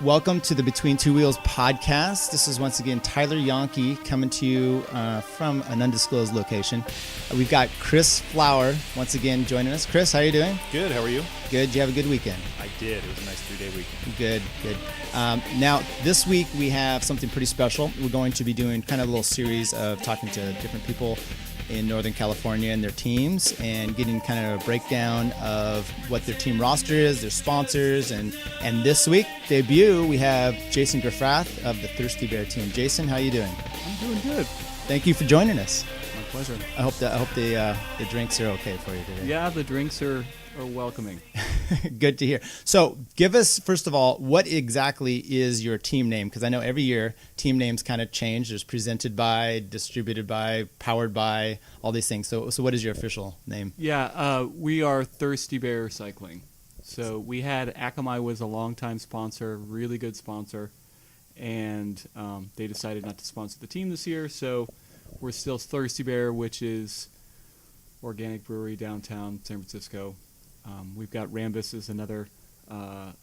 Welcome to the Between Two Wheels podcast. This is once again Tyler Janke coming to you from an undisclosed location. We've got Chris Flower once again joining us. Chris, how are you doing? Good. How are you? Good. Did you have a good weekend? I did. It was a nice 3-day weekend. Good, good. Now, this week we have something pretty special. We're going to be doing kind of a little series of talking to different people in Northern California and their teams and getting kind of a breakdown of what their team roster is, their sponsors, and this week, debut, we have Jason Grefrath of the Thirsty Bear team. Jason, how are you doing? I'm doing good. Thank you for joining us. My pleasure. I hope the drinks are okay for you today. Yeah, the drinks are welcoming. Good to hear. So give us, first of all, what exactly is your team name? Because I know every year team names kind of change. There's presented by, distributed by, powered by, all these things. So what is your official name? Yeah, we are Thirsty Bear Cycling. So we had Akamai was a longtime sponsor, really good sponsor, and they decided not to sponsor the team this year. So we're still Thirsty Bear, which is organic brewery downtown San Francisco. We've got Rambus as another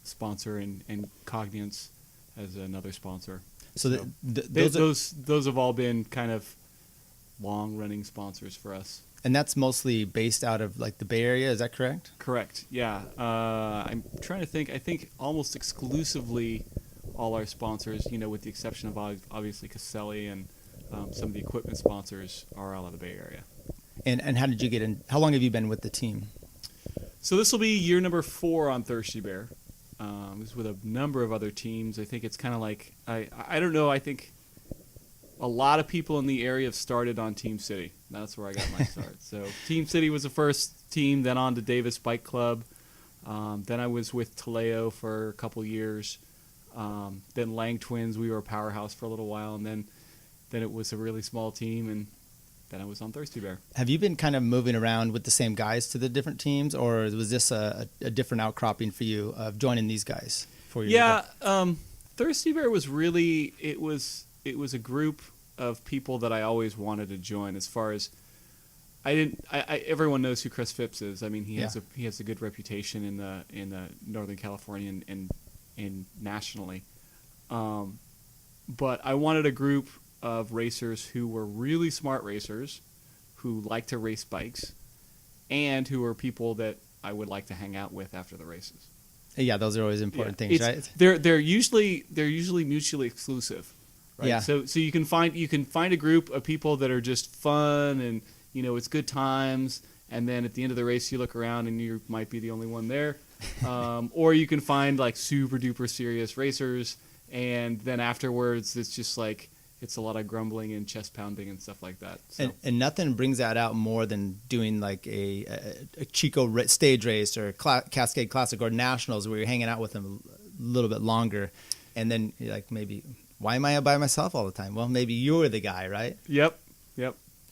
sponsor, and Cognance as another sponsor. So those have all been kind of long-running sponsors for us. And that's mostly based out of like the Bay Area, is that correct? Correct. Yeah. I'm trying to think. I think almost exclusively all our sponsors, with the exception of obviously Caselli and some of the equipment sponsors, are all out of the Bay Area. And how did you get in? How long have you been with the team? So this will be year number 4 on Thirsty Bear. It's with a number of other teams. I think it's kind of like, I don't know, I think a lot of people in the area have started on Team City. That's where I got my start. So Team City was the first team, then on to Davis Bike Club. Then I was with Taleo for a couple years. Then Lang Twins, we were a powerhouse for a little while, and then it was a really small team, and then I was on Thirsty Bear. Have you been kind of moving around with the same guys to the different teams, or was this a different outcropping for you of joining these guys? Thirsty Bear was really it was a group of people that I always wanted to join. As far as everyone knows who Chris Phipps is. I mean, he has a good reputation in the Northern California and nationally. But I wanted a group of racers who were really smart racers, who like to race bikes, and who are people that I would like to hang out with after the races. Yeah, those are always important things, right? They're usually mutually exclusive, right? Yeah. So you can find a group of people that are just fun and it's good times, and then at the end of the race you look around and you might be the only one there, or you can find like super duper serious racers, and then afterwards it's just like. It's a lot of grumbling and chest pounding and stuff like that. So. And nothing brings that out more than doing like a Chico stage race or Cascade Classic or Nationals where you're hanging out with them a little bit longer. And then you're like, maybe, why am I by myself all the time? Well, maybe you're the guy, right? Yep.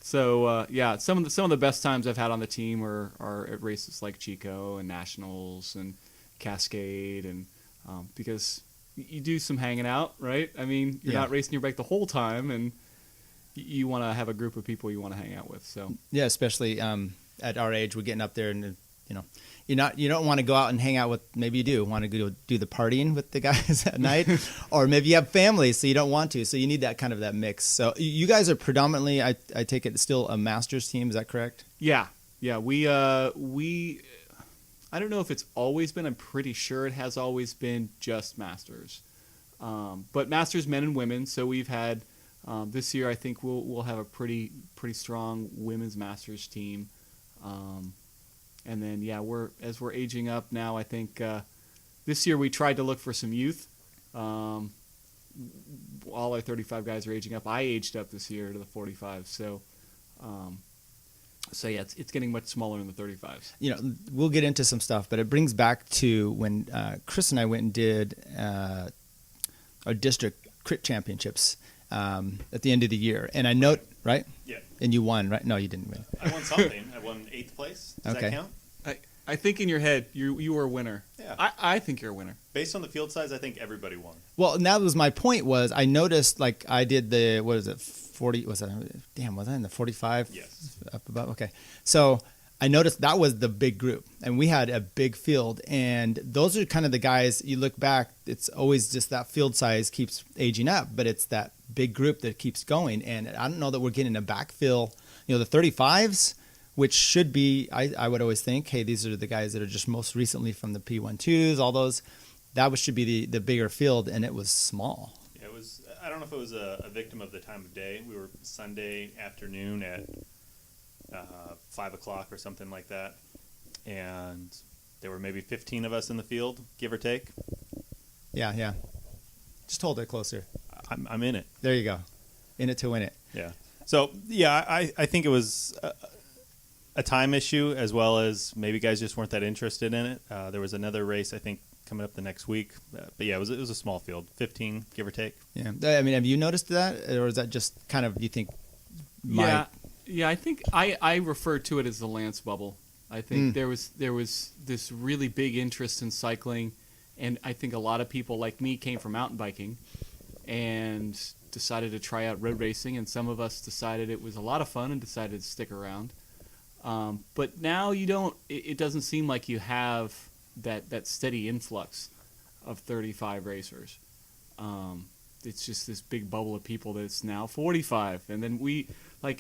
So, some of the best times I've had on the team are at races like Chico and Nationals and Cascade, and because you do some hanging out, right? I mean, you're not racing your bike the whole time, and you want to have a group of people you want to hang out with. So yeah, especially at our age, we're getting up there, and you don't want to go out and hang out with. Maybe you do want to go do the partying with the guys at night, or maybe you have family, so you don't want to. So you need that mix. So you guys are predominantly, I take it, still a masters team. Is that correct? Yeah. We I don't know if it's always been. I'm pretty sure it has always been just Masters, but Masters men and women. So we've had this year. I think we'll have a pretty strong women's Masters team, and then we're aging up now. I think this year we tried to look for some youth. All our 35 guys are aging up. I aged up this year to the 45. So. So yeah, it's getting much smaller in the 35s. We'll get into some stuff, but it brings back to when Chris and I went and did our district crit championships at the end of the year, and I note right. Yeah. And you won, right? No, you didn't win. I won something. I won 8th place. Does that count? I think in your head you were a winner. Yeah. I think you're a winner. Based on the field size, I think everybody won. Well, that was my point. Was I noticed like I did the 40? Was I in the 45? Yes. Up above. Okay. So I noticed that was the big group, and we had a big field, and those are kind of the guys you look back, it's always just that field size keeps aging up, but it's that big group that keeps going. And I don't know that we're getting a backfill, the 35s, which should be, I would always think, hey, these are the guys that are just most recently from the P12s, all those, should be the bigger field, and it was small. Yeah, it was. I don't know if it was a victim of the time of day. We were Sunday afternoon at 5 o'clock or something like that, and there were maybe 15 of us in the field, give or take. Yeah. Just hold it closer. I'm in it. There you go. In it to win it. Yeah. So, yeah, I think it was a time issue, as well as maybe guys just weren't that interested in it. There was another race, I think, coming up the next week. But yeah, it was a small field, 15, give or take. Yeah. I mean, have you noticed that, or is that just kind of, you think, Yeah, I think I refer to it as the Lance bubble. I think there was this really big interest in cycling, and I think a lot of people like me came from mountain biking and decided to try out road racing, and some of us decided it was a lot of fun and decided to stick around. But now it doesn't seem like you have that steady influx of 35 racers. It's just this big bubble of people that's now 45, and then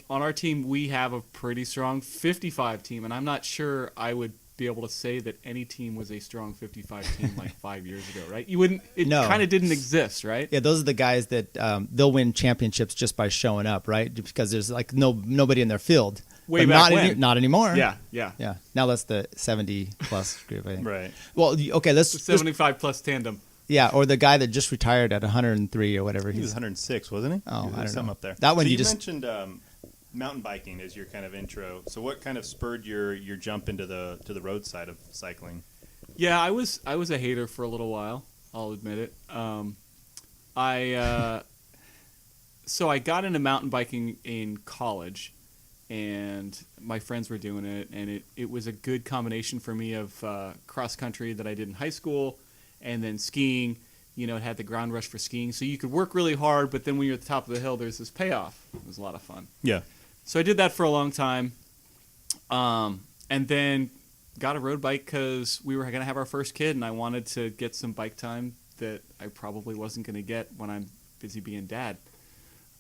on our team, we have a pretty strong 55 team, and I'm not sure I would be able to say that any team was a strong 55 team like 5 years ago, right? You wouldn't. It kind of didn't exist, right? Yeah, those are the guys that they'll win championships just by showing up, right? Just because there's like nobody in their field. Way back when. Not anymore. Yeah. Now that's the 70 plus group, I think. Right. Well, okay, let's 75 plus tandem. Yeah, or the guy that just retired at 103 or whatever. He was 106, wasn't he? Oh, I don't something know. up there. That one so you mentioned mountain biking as your kind of intro. So what kind of spurred your jump into the road side of cycling? Yeah, I was a hater for a little while. I'll admit it. So I got into mountain biking in college, and my friends were doing it, and it was a good combination for me of cross country that I did in high school, and then skiing. It had the ground rush for skiing, so you could work really hard, but then when you're at the top of the hill, there's this payoff. It was a lot of fun. Yeah. So I did that for a long time, and then got a road bike because we were going to have our first kid, and I wanted to get some bike time that I probably wasn't going to get when I'm busy being dad.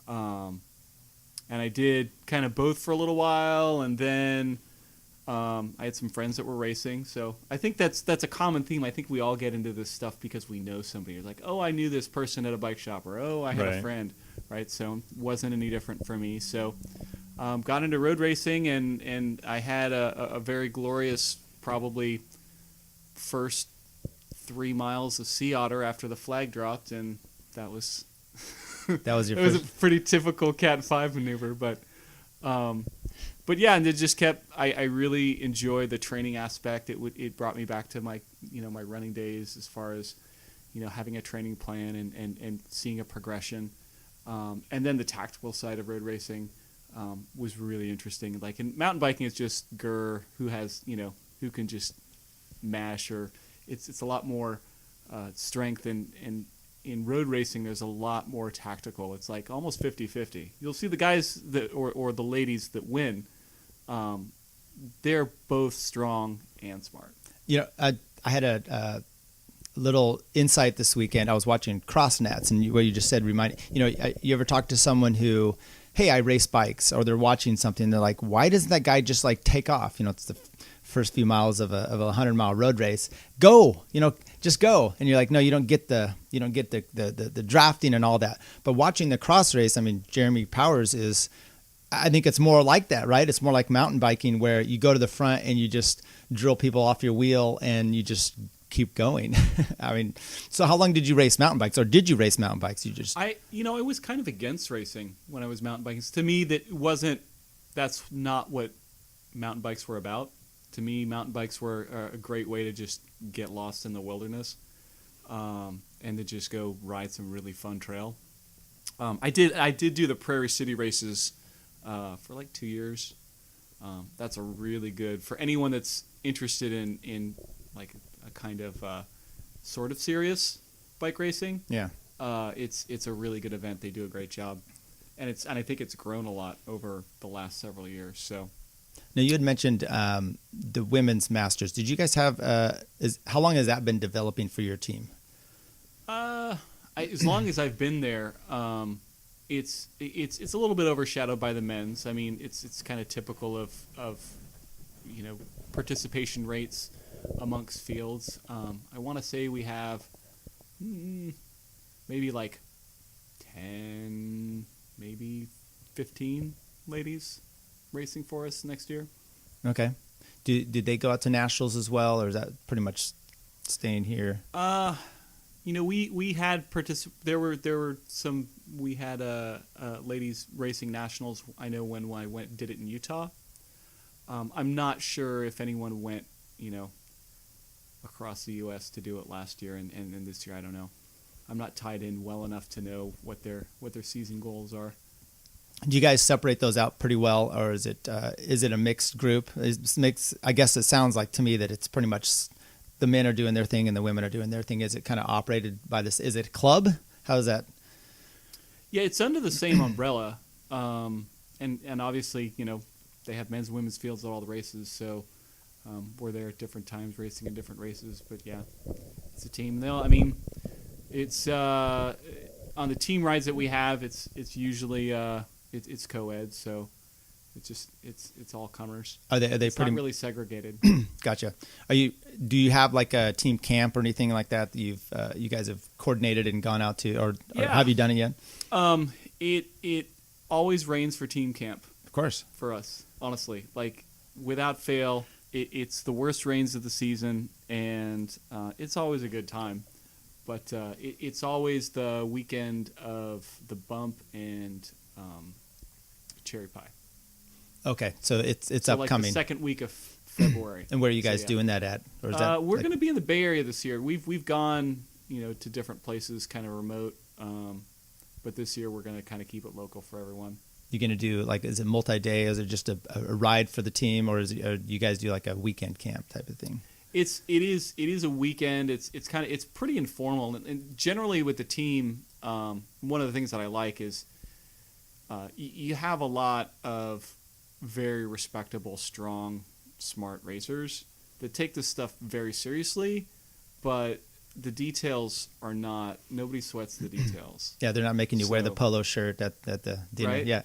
And I did kind of both for a little while, and then I had some friends that were racing. So I think that's a common theme. I think we all get into this stuff because we know somebody. It's like, oh, I knew this person at a bike shop, or oh, I had a friend, right? So it wasn't any different for me. So got into road racing, and I had a very glorious, probably first 3 miles of sea otter after the flag dropped, and that was that was your. It was a pretty typical Cat 5 maneuver, but yeah, and it just kept. I really enjoyed the training aspect. It brought me back to my my running days as far as having a training plan and seeing a progression, and then the tactical side of road racing was really interesting. Like in mountain biking, it's just Gur who has who can just mash, or it's a lot more strength, and in road racing there's a lot more tactical. It's like almost 50-50. You'll see the guys that or the ladies that win, they're both strong and smart. I had a little insight this weekend. I was watching Cross Nats, and what you just said reminded you ever talk to someone who, hey, I race bikes, or they're watching something, and they're like, why doesn't that guy just like take off? It's the first few miles of a 100-mile road race. Go, just go. And you're like, no, you don't get the drafting and all that. But watching the cross race, I mean, Jeremy Powers I think it's more like that, right? It's more like mountain biking, where you go to the front and you just drill people off your wheel and you just keep going. I mean, so how long did you race mountain bikes, or did you race mountain bikes? I was kind of against racing when I was mountain biking. To me, that's not what mountain bikes were about. To me, mountain bikes were a great way to just get lost in the wilderness, and to just go ride some really fun trail. I did do the Prairie City races for like 2 years. That's a really good, for anyone that's interested in like a kind of sort of serious bike racing. Yeah. It's a really good event. They do a great job, and I think it's grown a lot over the last several years. So Now you had mentioned the women's masters. Did you guys have? How long has that been developing for your team? As long as I've been there, it's a little bit overshadowed by the men's. I mean, it's kind of typical of participation rates amongst fields. I want to say we have maybe like 10, maybe 15 ladies racing for us next year. Okay. Did they go out to nationals as well, or is that pretty much staying here? We had there were some, we had ladies racing nationals. I know when I did it in Utah. I'm not sure if anyone went across the U.S. to do it last year and this year. I don't know. I'm not tied in well enough to know what their season goals are. Do you guys separate those out pretty well, or is it a mixed group? I guess it sounds like to me that it's pretty much the men are doing their thing and the women are doing their thing. Is it kind of operated by this? Is it a club? How is that? Yeah, it's under the same umbrella, and obviously they have men's and women's fields at all the races, so we're there at different times racing in different races. But yeah, it's a team. It's on the team rides that we have. It's usually it's co-ed, so it's all comers. Are they it's pretty not really segregated? Gotcha. Do you have like a team camp or anything like that you guys have coordinated and gone out to, or have you done it yet? It always rains for team camp. Of course. For us, honestly, like without fail, it's the worst rains of the season, and it's always a good time. But it's always the weekend of the bump and cherry pie. Okay, so it's upcoming. Like the second week of February. And where are you guys doing that at? Or is that we're going to be in the Bay Area this year. We've gone to different places, kind of remote. But this year we're going to kind of keep it local for everyone. You're going to do is it multi-day? Is it just a ride for the team, or do you guys do like a weekend camp type of thing? It is a weekend. It's pretty informal, and generally with the team, one of the things that I like is you have a lot of very respectable, strong, smart racers that take this stuff very seriously, but the details are not. Nobody sweats the details. Yeah, they're not making you wear the polo shirt at the dinner. Right? Yeah.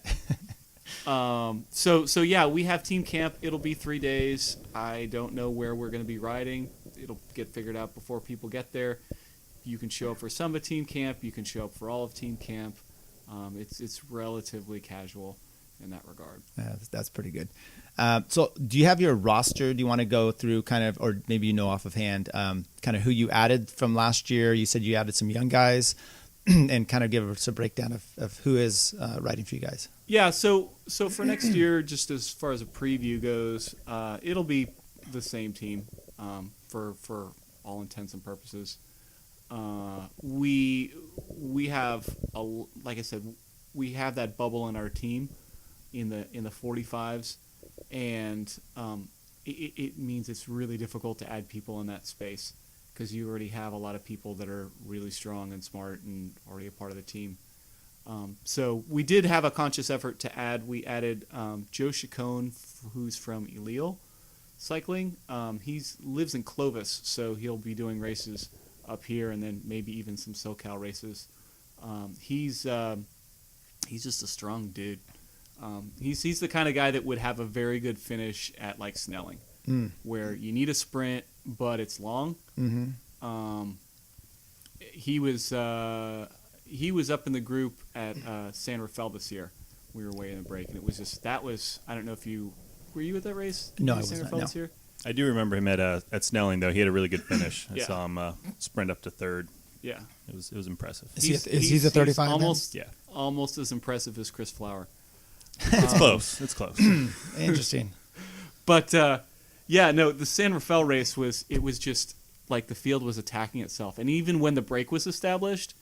So yeah, we have team camp. It'll be 3 days. I don't know where we're going to be riding. It'll get figured out before people get there. You can show up for some of team camp. You can show up for all of team camp. It's relatively casual in that regard. Yeah, that's pretty good. So do you have your roster? Do you want to go through kind of, or maybe off of hand, kind of who you added from last year? You said you added some young guys. And kind of give us a breakdown of who is riding for you guys. Yeah, so for next year, just as far as a preview goes, it'll be the same team for all intents and purposes. We have like I said, we have that bubble in our team in the 45s, and it means it's really difficult to add people in that space, because you already have a lot of people that are really strong and smart and already a part of the team. So we did have a conscious effort to add. We added Joe Chacon, who's from Elil Cycling. He lives in Clovis, so he'll be doing races up here and then maybe even some SoCal races. He's just a strong dude. He's the kind of guy that would have a very good finish at like Snelling, where you need a sprint, but it's long. Mm-hmm. He was up in the group at San Rafael this year. We were way in the break, and it was just I don't know if you were you at that race? No, I was San not. Rafael No. this year? I do remember him at Snelling, though. He had a really good finish. I Yeah. saw him sprint up to third. Yeah, It was impressive. Is he the 35 man? Almost as impressive as Chris Flower. It's close. It's close. Interesting. But the San Rafael race was just like the field was attacking itself, and even when the break was established,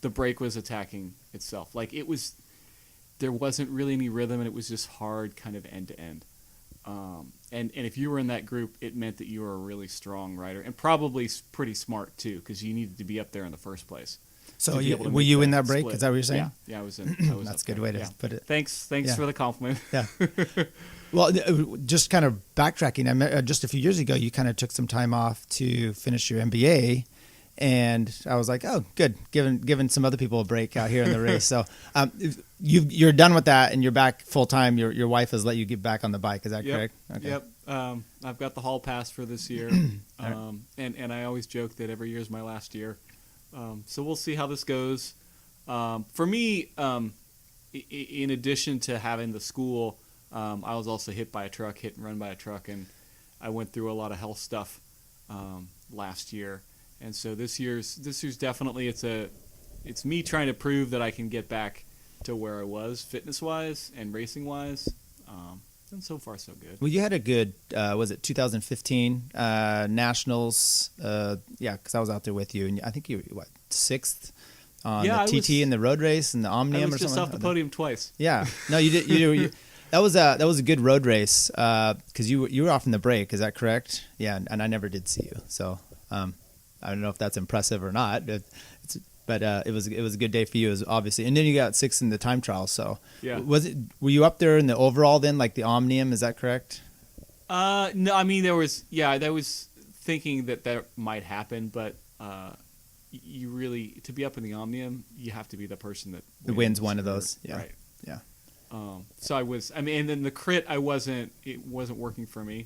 the break was attacking itself. Like there wasn't really any rhythm, and it was just hard, kind of end to end. And if you were in that group, it meant that you were a really strong rider and probably pretty smart too, because you needed to be up there in the first place. So were you in that break? Split. Is that what you're saying? Yeah, I was in. That's a good way to put it. Thanks Yeah. for the compliment. Yeah. Well, just kind of backtracking, just a few years ago, you kind of took some time off to finish your MBA. And I was like, oh, good, giving some other people a break out here in the race. So you're done with that, and you're back full time. Your wife has let you get back on the bike. Is that correct? Okay. Yep. I've got the hall pass for this year, and I always joke that every year is my last year. So we'll see how this goes. For me, in addition to having the school, I was also hit and run by a truck, and I went through a lot of health stuff last year. And so this year's definitely it's me trying to prove that I can get back to where I was fitness wise and racing wise. And so far so good. Well, you had a good was it 2015 nationals? Because I was out there with you, and I think you were sixth on the TT and the road race and the Omnium. I was or just something. off the podium twice. Yeah, no, you did. That was a good road race because you were off in the break. Is that correct? Yeah, and I never did see you, so. I don't know if that's impressive or not, but it was a good day for you, obviously. And then you got sixth in the time trial. So yeah, were you up there in the overall then, like the Omnium? Is that correct? No, I mean there was thinking that might happen, but you really to be up in the Omnium, you have to be the person that wins one of those. Yeah, right. Yeah. So and then the crit, it wasn't working for me.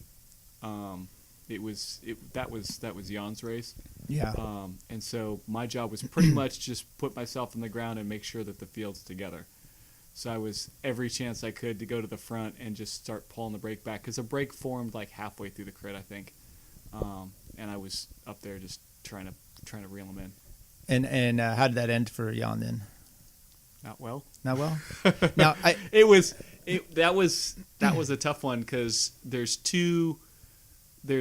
That was Jan's race. Yeah. And so my job was pretty much just put myself on the ground and make sure that the field's together. So I was every chance I could to go to the front and just start pulling the brake back because the brake formed like halfway through the crit, I think. And I was up there just trying to reel him in. And how did that end for Jan then? Not well. Not well. Now that was a tough one because there's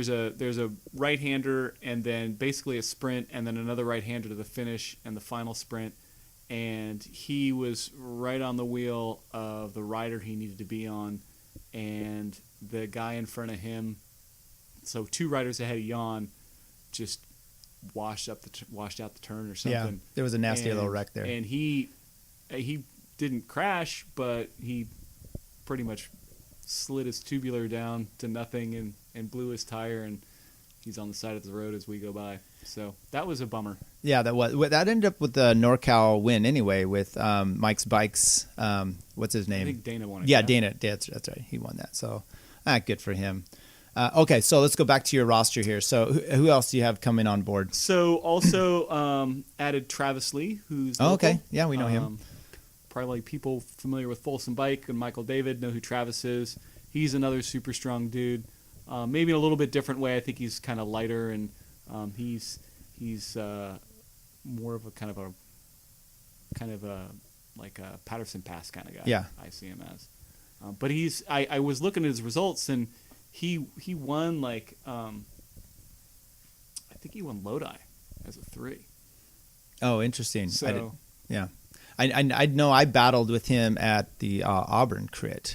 a right-hander and then basically a sprint and then another right-hander to the finish and the final sprint, and he was right on the wheel of the rider he needed to be on, and the guy in front of him, so two riders ahead of Jan, just washed out the turn or something. Yeah, there was a nasty little wreck there. And he didn't crash, but he pretty much slid his tubular down to nothing and blew his tire, and he's on the side of the road as we go by. So that was a bummer. Yeah, that ended up with the NorCal win anyway with Mike's Bikes. What's his name? I think Dana won it. Yeah, Dana. That's right. He won that. So good for him. Okay, so let's go back to your roster here. So who else do you have coming on board? So also added Travis Lee, who's local. Okay. Yeah, we know him. Probably people familiar with Folsom Bike and Michael David know who Travis is. He's another super strong dude. Maybe in a little bit different way. I think he's kind of lighter, and he's more of a kind of a like a Patterson Pass kind of guy. Yeah, I see him as. But I was looking at his results, and he won like I think he won Lodi as a 3. Oh, interesting. So yeah. I know I battled with him at the Auburn crit,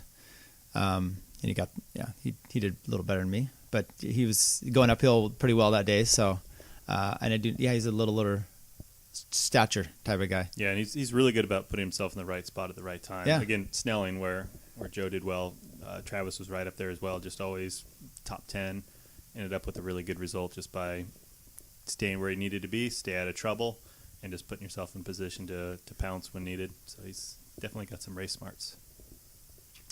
and he did a little better than me, but he was going uphill pretty well that day. So, he's a littler stature type of guy. Yeah, and he's really good about putting himself in the right spot at the right time. Yeah. Again, Snelling where Joe did well, Travis was right up there as well, just always top 10. Ended up with a really good result just by staying where he needed to be, stay out of trouble, and just putting yourself in position to pounce when needed. So he's definitely got some race smarts.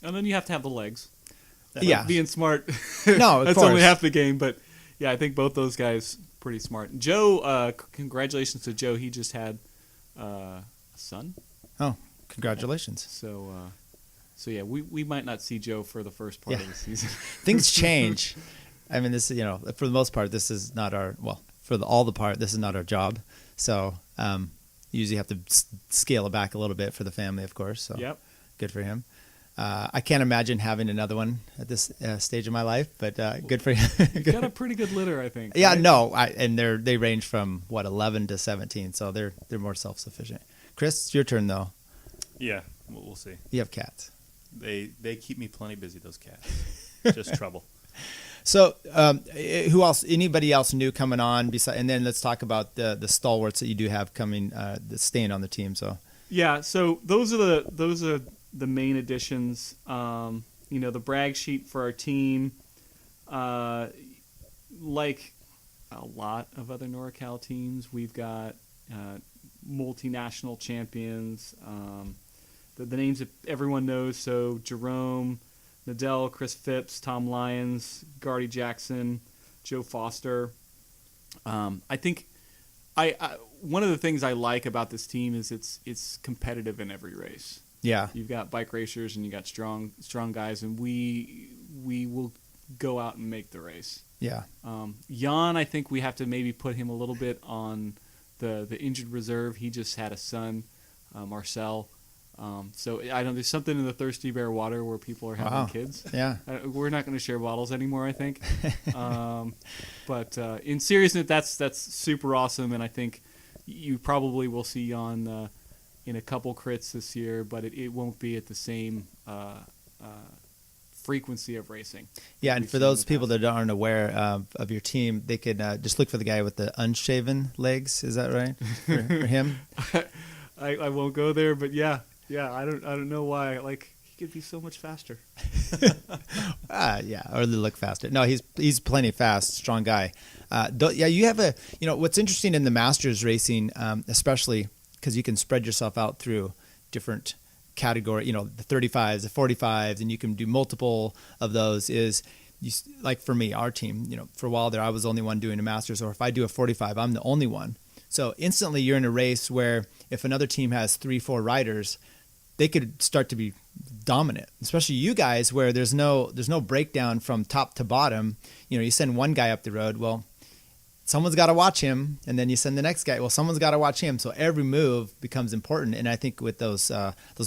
And then you have to have the legs. Yeah. Being smart. No, that's only half the game. But, yeah, I think both those guys pretty smart. Joe, congratulations to Joe. He just had a son. Oh, congratulations. So yeah, we might not see Joe for the first part of the season. Things change. I mean, this, for the most part, this is not this is not our job. So you usually have to scale it back a little bit for the family, of course. So yep. Good for him. I can't imagine having another one at this stage of my life, but good for him. Got a pretty good litter, I think. Yeah, right? no, and they range from 11 to 17, so they're more self-sufficient. Chris, it's your turn though. Yeah, we'll see. You have cats. They keep me plenty busy, those cats. just trouble. So, who else? Anybody else new coming on? And then let's talk about the stalwarts that you do have coming, staying on the team. So, yeah. So those are the main additions. The brag sheet for our team, like a lot of other NorCal teams, we've got multinational champions. The names that everyone knows. So Jerome, Nadell, Chris Phipps, Tom Lyons, Gardy Jackson, Joe Foster. I think I one of the things I like about this team is it's competitive in every race. yeah, You've got bike racers and you got strong guys, and we will go out and make the race. yeah, Jan, I think we have to maybe put him a little bit on the injured reserve. He just had a son, Marcel. So I don't. There's something in the Thirsty Bear water where people are having kids. yeah. We're not going to share bottles anymore, I think. But in seriousness, that's super awesome, and I think you probably will see Jan in a couple crits this year, but it won't be at the same frequency of racing. Yeah, and for those people that aren't aware of your team, they could just look for the guy with the unshaven legs. Is that right for him? I won't go there, but yeah. I don't know why. Like, he could be so much faster. Yeah, or they look faster. No, he's plenty fast, strong guy. You have what's interesting in the Masters racing, especially because you can spread yourself out through different category. The 35s, the 45s, and you can do multiple of those. Like for me, our team. For a while there, I was the only one doing a Masters, or if I do a 45, I'm the only one. So instantly, you're in a race where if another team has 3-4 riders, they could start to be dominant, especially you guys, where there's no breakdown from top to bottom. You send one guy up the road, well, someone's got to watch him, and then you send the next guy, well, someone's got to watch him. So every move becomes important, and I think with those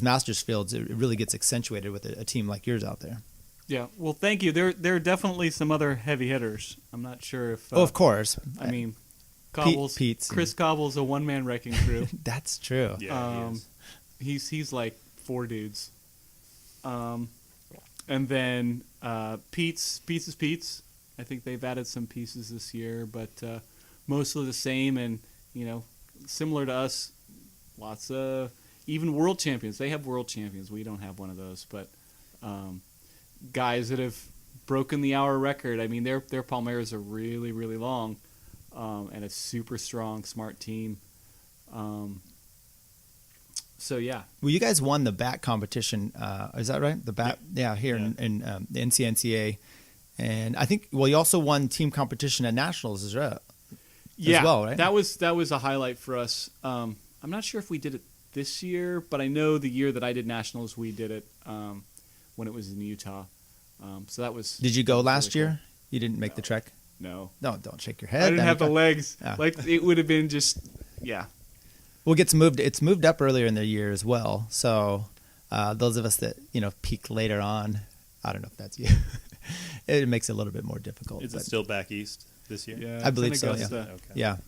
Masters fields, it really gets accentuated with a team like yours out there. Yeah, well, thank you. There are definitely some other heavy hitters. I'm not sure if. Of course. I mean, Cobbles, Chris Cobble's a one-man wrecking crew. That's true. Yeah, he's like 4 dudes. And then Pete's is Pete's. I think they've added some pieces this year, but mostly the same, and similar to us. Lots of even world champions. They have world champions. We don't have one of those, but guys that have broken the hour record. I mean, their Palmeras are really, really long. And a super strong, smart team. So yeah. Well, you guys won the bat competition. Is that right? The bat, here in the NCNCA, and I think you also won team competition at nationals as well. Yeah, as well, right? That was a highlight for us. I'm not sure if we did it this year, but I know the year that I did nationals, we did it when it was in Utah. So that was. Did you go last really year? cool. You didn't make the trek. No, don't shake your head. I didn't have the legs. Yeah. Like it would have been just, yeah. Well, it's moved up earlier in the year as well. So those of us that peak later on, I don't know if that's you. It makes it a little bit more difficult. Is it still back east this year? Yeah, I believe so. Augusta. Yeah. Okay.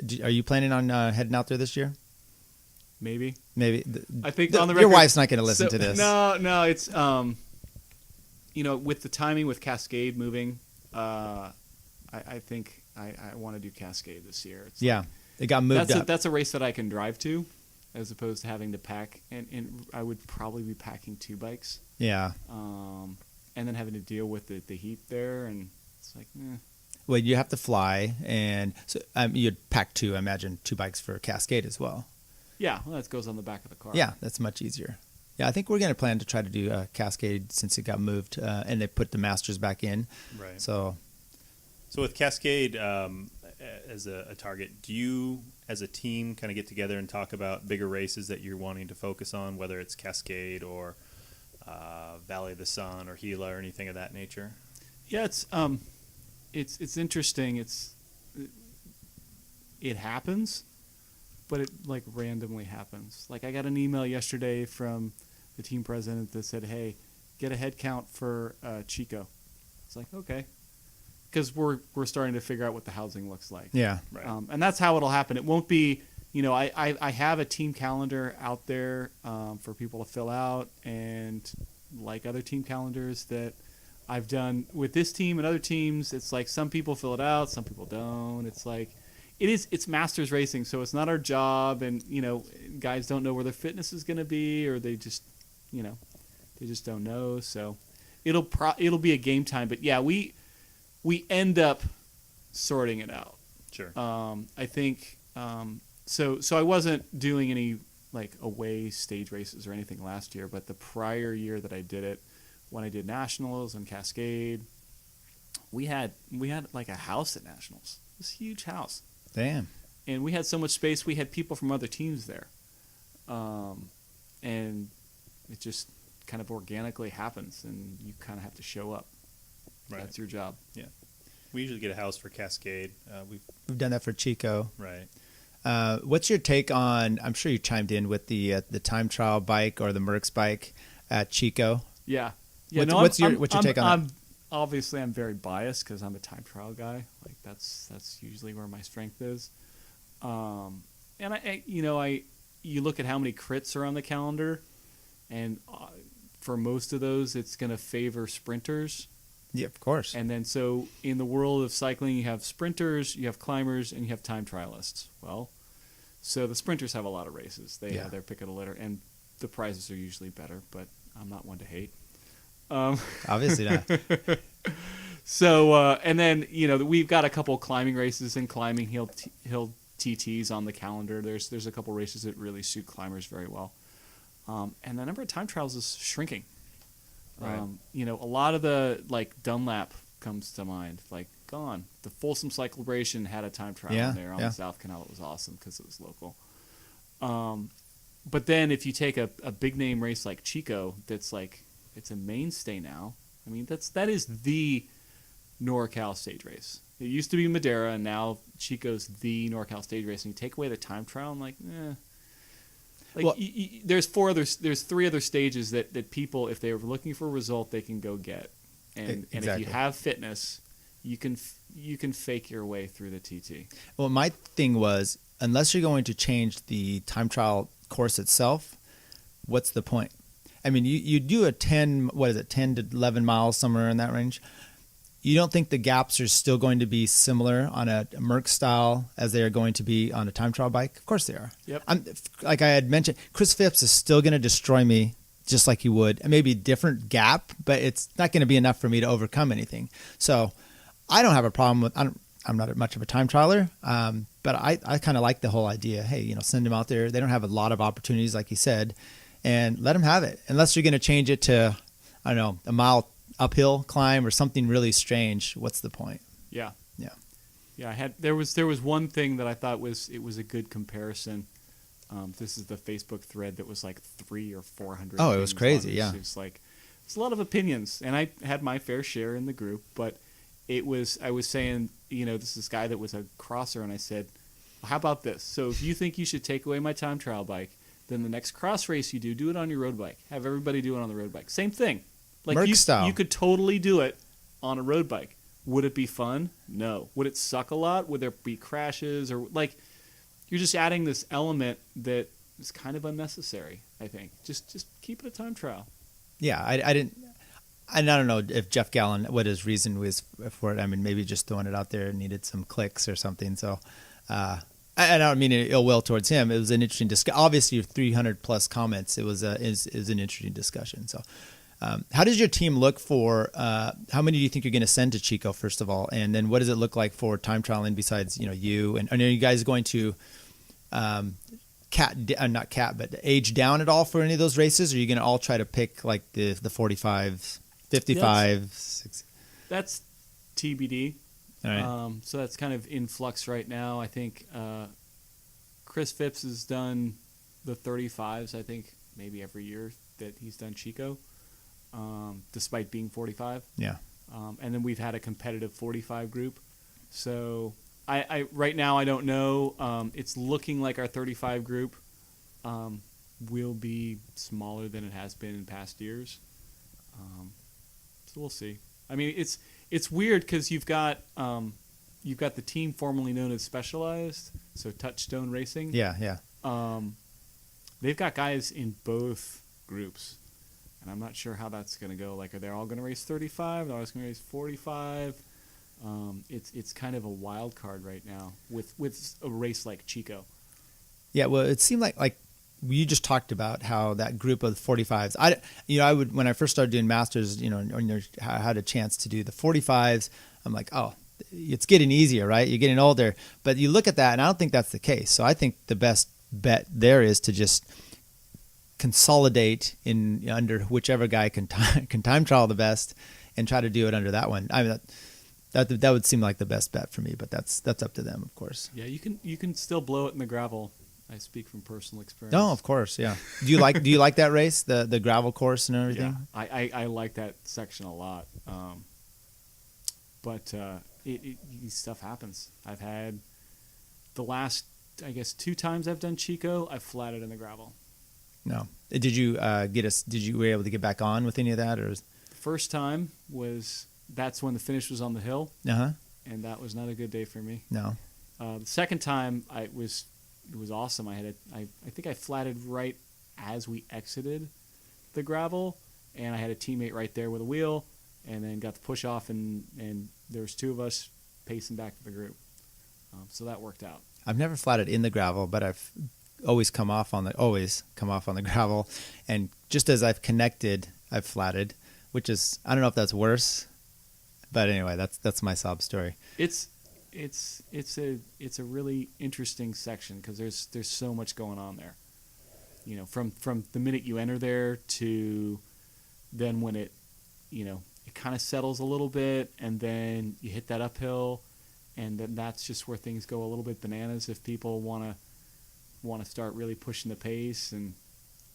Yeah. Are you planning on heading out there this year? Maybe. I think on the your record, wife's not going to listen to this. No, it's with the timing with Cascade moving. I think I want to do Cascade this year. It's it got moved up. That's a race that I can drive to, as opposed to having to pack. And I would probably be packing 2 bikes. Yeah. And then having to deal with the heat there, and it's like, Well, you have to fly, and so you'd pack 2. I imagine 2 bikes for Cascade as well. Yeah, well, that goes on the back of the car. Yeah, that's much easier. Yeah, I think we're going to plan to try to do Cascade since it got moved, and they put the Masters back in. Right. So with Cascade as a target, do you, as a team, kind of get together and talk about bigger races that you're wanting to focus on, whether it's Cascade or Valley of the Sun or Gila or anything of that nature? Yeah, it's interesting. It happens, but it like randomly happens. Like I got an email yesterday from the team president that said, "Hey, get a head count for Chico." It's like, okay, because we're starting to figure out what the housing looks like. yeah, Right. And that's how it'll happen. It won't be, I have a team calendar out there for people to fill out, and like other team calendars that I've done with this team and other teams. It's like some people fill it out, some people don't. It's like it's masters racing, so it's not our job, and guys don't know where their fitness is going to be, or they just don't know. So it'll be a game time, but yeah, we end up sorting it out. Sure. I think so I wasn't doing any like away stage races or anything last year, but the prior year that I did it, when I did nationals and Cascade, we had like a house at nationals, this huge house. Damn. And we had so much space. We had people from other teams there, and it just kind of organically happens, and you kind of have to show up. Right. That's your job. Yeah. We usually get a house for Cascade. We've done that for Chico. Right. What's your take on? I'm sure you chimed in with the time trial bike or the Merckx bike at Chico. Yeah. What's your take on that? Obviously, I'm very biased because I'm a time trial guy. Like that's usually where my strength is. And you look at how many crits are on the calendar, and for most of those, it's going to favor sprinters. Yeah, of course. And then so in the world of cycling, you have sprinters, you have climbers, and you have time trialists. Well, so the sprinters have a lot of races. They have their pick of the litter, and the prizes are usually better, but I'm not one to hate. Obviously not. So, and then, we've got a couple climbing races and climbing hill TTs on the calendar. There's a couple races that really suit climbers very well. And the number of time trials is shrinking. Right. A lot of the, like, Dunlap comes to mind, like, gone. The Folsom Cyclebration had a time trial there on the South Canal. It was awesome because it was local. But then if you take a big name race like Chico, that's like, it's a mainstay now. I mean, that is the NorCal stage race. It used to be Madera, and now Chico's the NorCal stage race. And you take away the time trial, I'm like, eh. Like, well, there's three other stages that people, if they were looking for a result, they can go get. And Exactly. and if you have fitness, you can fake your way through the TT. Well, my thing was, unless you're going to change the time trial course itself, what's the point? I mean, you do a 10 to 11 miles, somewhere in that range. You don't think the gaps are still going to be similar on a Merckx style as they are going to be on a time trial bike? Of course they are. Yep. Like I had mentioned, Chris Phipps is still going to destroy me just like he would. It may be a different gap, but it's not going to be enough for me to overcome anything. So I don't have a problem with. I'm not much of a time trialer, but I kind of like the whole idea. Hey, send them out there. They don't have a lot of opportunities, like you said, and let them have it. Unless you're going to change it to, I don't know, a mile uphill climb or something really strange. What's the point? Yeah. Yeah. Yeah. There was one thing that I thought was a good comparison. This is the Facebook thread that was like 300 or 400. Oh, it was crazy. Yeah. It's like, it's a lot of opinions, and I had my fair share in the group, but I was saying, this guy that was a crosser, and I said, well, how about this? So if you think you should take away my time trial bike, then the next cross race you do it on your road bike. Have everybody do it on the road bike. Same thing. Like Merckx style. You could totally do it on a road bike. Would it be fun? No. Would it suck a lot? Would there be crashes? Or like, you're just adding this element that is kind of unnecessary, I think. Just keep it a time trial. Yeah, I didn't. I don't know if Jeff Gallen, what his reason was for it. I mean, maybe just throwing it out there needed some clicks or something. So, I don't mean ill will towards him. It was an interesting discussion. Obviously, 300 plus comments. It was is an interesting discussion. So, how does your team look for? How many do you think you're going to send to Chico first of all, and then what does it look like for time trialing besides you? And are you guys going to age down at all for any of those races? Or are you going to all try to pick like the 45, 55, 60? That's TBD. All right. So that's kind of in flux right now. I think Chris Phipps has done the 35s, I think, maybe every year that he's done Chico, despite being 45. Yeah. And then we've had a competitive 45 group. So I right now I don't know. It's looking like our 35 group will be smaller than it has been in past years. So we'll see. I mean, it's weird because you've got the team formerly known as Specialized, so Touchstone Racing. Yeah. They've got guys in both groups. and I'm not sure how that's going to go. Like, are they all going to race 35? Are they all going to race 45? It's kind of a wild card right now with a race like Chico. Yeah, well, it seemed like you just talked about how that group of 45s. I would, when I first started doing masters, when I had a chance to do the 45s, I'm like, oh, it's getting easier, right? You're getting older, but you look at that, and I don't think that's the case. So I think the best bet there is to just consolidate in under whichever guy can time trial the best, and try to do it under that one. I mean, that would seem like the best bet for me, but that's up to them, of course. Yeah, you can still blow it in the gravel. I speak from personal experience. No, of course, yeah. Do you like that race, the gravel course and everything? Yeah, I like that section a lot. But stuff happens. I've had the last, I guess, 2 times I've done Chico, I've flatted in the gravel. No. Did you were you able to get back on with any of that, or? The first time that's when the finish was on the hill. Uh-huh. And that was not a good day for me. No. The second time it was awesome. I think I flatted right as we exited the gravel, and I had a teammate right there with a wheel, and then got the push off, and there was 2 of us pacing back to the group. So that worked out. I've never flatted in the gravel, but I've always come off on the gravel, and just as I've connected, I've flatted, which is, I don't know if that's worse, but anyway, that's my sob story. It's a really interesting section because there's so much going on there. From the minute you enter there to then when it kind of settles a little bit, and then you hit that uphill, and then that's just where things go a little bit bananas if people want to start really pushing the pace, and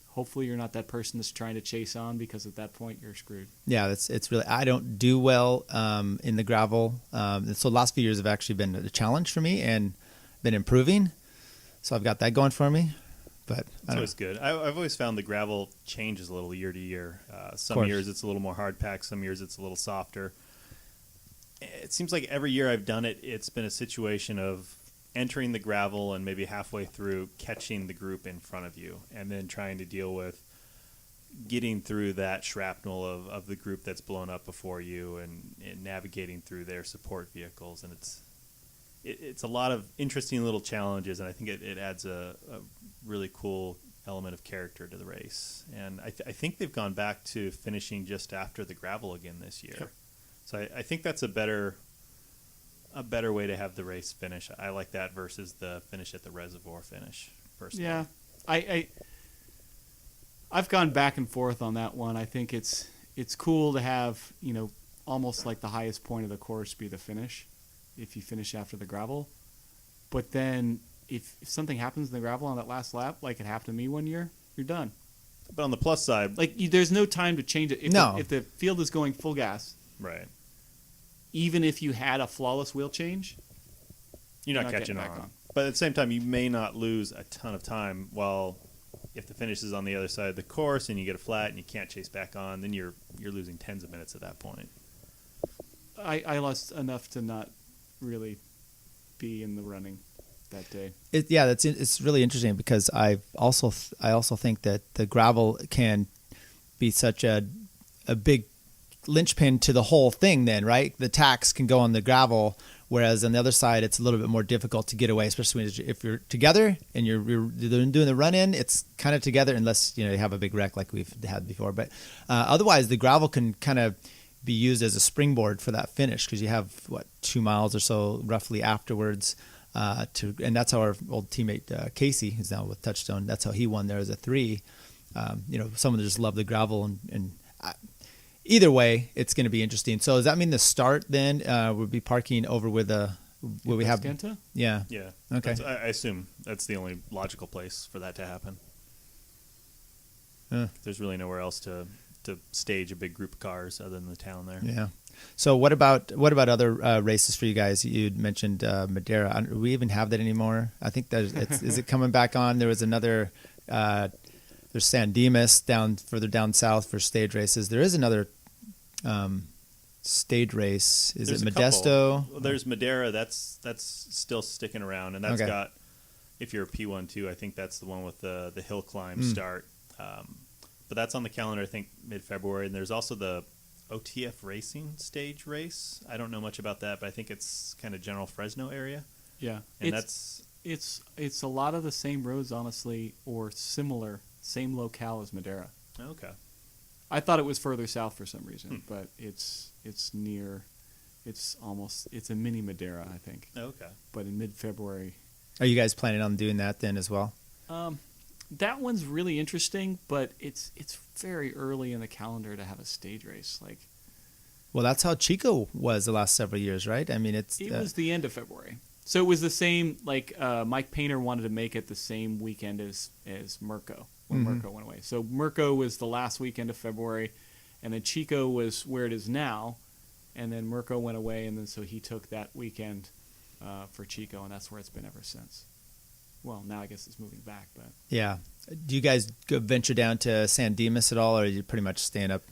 hopefully you're not that person that's trying to chase on, because at that point you're screwed. Yeah, it's really, I don't do well in the gravel. So the last few years have actually been a challenge for me and been improving. So I've got that going for me. But it's always good. I've always found the gravel changes a little year to year. Some years it's a little more hard packed. Some years it's a little softer. It seems like every year I've done it, it's been a situation of entering the gravel and maybe halfway through catching the group in front of you, and then trying to deal with getting through that shrapnel of the group that's blown up before you, and navigating through their support vehicles. And it's a lot of interesting little challenges, and I think it adds a really cool element of character to the race. And I think they've gone back to finishing just after the gravel again this year. Sure. So I think that's a better way to have the race finish. I like that versus the finish at the reservoir finish, personally. Yeah, I've gone back and forth on that one. I think it's cool to have, almost like the highest point of the course be the finish, if you finish after the gravel. But then if something happens in the gravel on that last lap, like it happened to me one year, you're done. But on the plus side, there's no time to change it. If the field is going full gas, right? Even if you had a flawless wheel change, you're not catching on. But at the same time, you may not lose a ton of time. While if the finish is on the other side of the course and you get a flat and you can't chase back on, then you're losing tens of minutes at that point. I lost enough to not really be in the running that day. It's really interesting, because I also think that the gravel can be such a big linchpin to the whole thing then, right? The tacks can go on the gravel, whereas on the other side it's a little bit more difficult to get away, especially if you're together and you're doing the run-in. It's kind of together, unless you have a big wreck like we've had before. But otherwise the gravel can kind of be used as a springboard for that finish, because you have 2 miles or so roughly afterwards and that's how our old teammate Casey, who's now with Touchstone, that's how he won there as a 3. Someone just loved the gravel, and either way, it's going to be interesting. So does that mean the start then would be parking over with where we have Skenta? Yeah. Yeah. Okay. I assume that's the only logical place for that to happen. There's really nowhere else to stage a big group of cars other than the town there. Yeah. So what about other races for you guys? You'd mentioned Madeira. Do we even have that anymore? I think is it coming back on? There was another. There's San Dimas further down south for stage races. There is another stage race. There's it Modesto? Well, there's Madeira. That's still sticking around, and that's got. If you're a P1 too, I think that's the one with the hill climb start. but that's on the calendar, I think, mid-February. And there's also the OTF Racing stage race. I don't know much about that, but I think it's kind of general Fresno area. Yeah, And it's a lot of the same roads, honestly, or similar, same locale as Madera. okay. I thought it was further south for some reason, but it's near. It's a mini Madera, I think. Okay. But in mid-February. Are you guys planning on doing that then as well? That one's really interesting, but it's very early in the calendar to have a stage race. Like, Well, that's how Chico was the last several years, right? I mean, it was the end of February, so it was the same. Like Mike Painter wanted to make it the same weekend as Mirko when Mirko went away. So Mirko was the last weekend of February, and then Chico was where it is now, and then Mirko went away, and then so he took that weekend for Chico, and that's where it's been ever since. Well, now I guess it's moving back, but Yeah. Do you guys venture down to San Dimas at all, or are you pretty much staying up?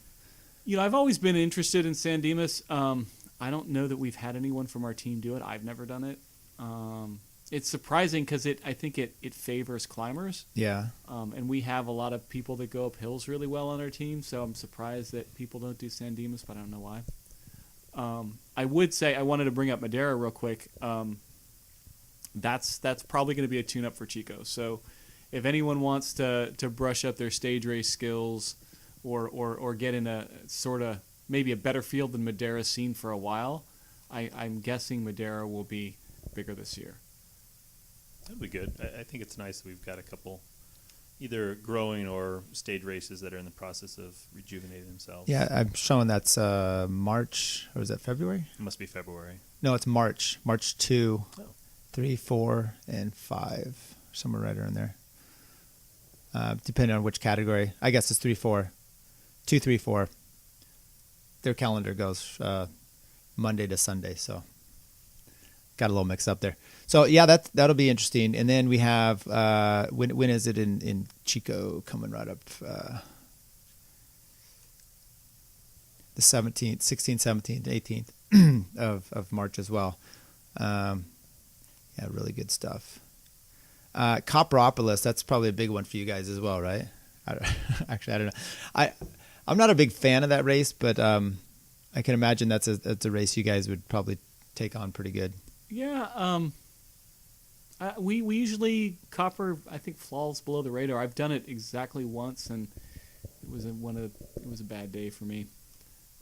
I've always been interested in San Dimas. I don't know that we've had anyone from our team do it. I've never done it. It's surprising because I think it favors climbers. Yeah. And we have a lot of people that go up hills really well on our team, so I'm surprised that people don't do San Dimas, but I don't know why. I would say I wanted to bring up Madera real quick. That's probably going to be a tune-up for Chico. So if anyone wants to brush up their stage race skills or get in a sort of maybe a better field than Madera's seen for a while, I'm guessing Madera will be bigger this year. That'd be good. I think it's nice that we've got a couple either growing or stage races that are in the process of rejuvenating themselves. Yeah, I'm showing that's March, or is that February? It must be February. No, it's March. March 2, Oh. 3, 4, and 5. Somewhere right around there. Depending on which category. I guess it's 3, 4. 2, 3, 4. Their calendar goes Monday to Sunday, so got a little mixed up there. So yeah, that'll be interesting. And then we have when is it in Chico coming right up? The 17th, 16th, 17th, 18th of March as well. Yeah, really good stuff. Copperopolis, that's probably a big one for you guys as well, right? Actually, I don't know. I'm not a big fan of that race, but I can imagine that's a race you guys would probably take on pretty good. Yeah, we usually copper. I think falls below the radar. I've done it exactly once, and it was a bad day for me.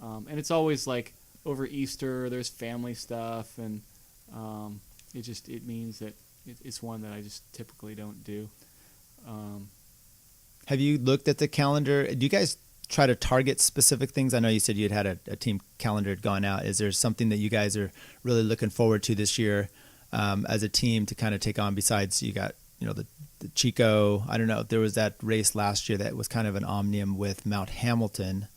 And it's always like over Easter. There's family stuff, and it means that it's one that I just typically don't do. Have you looked at the calendar? Do you guys try to target specific things? I know you said you had a team calendar had gone out. Is there something that you guys are really looking forward to this year as a team to kind of take on? Besides, you got the Chico. I don't know. There was that race last year that was kind of an omnium with Mount Hamilton.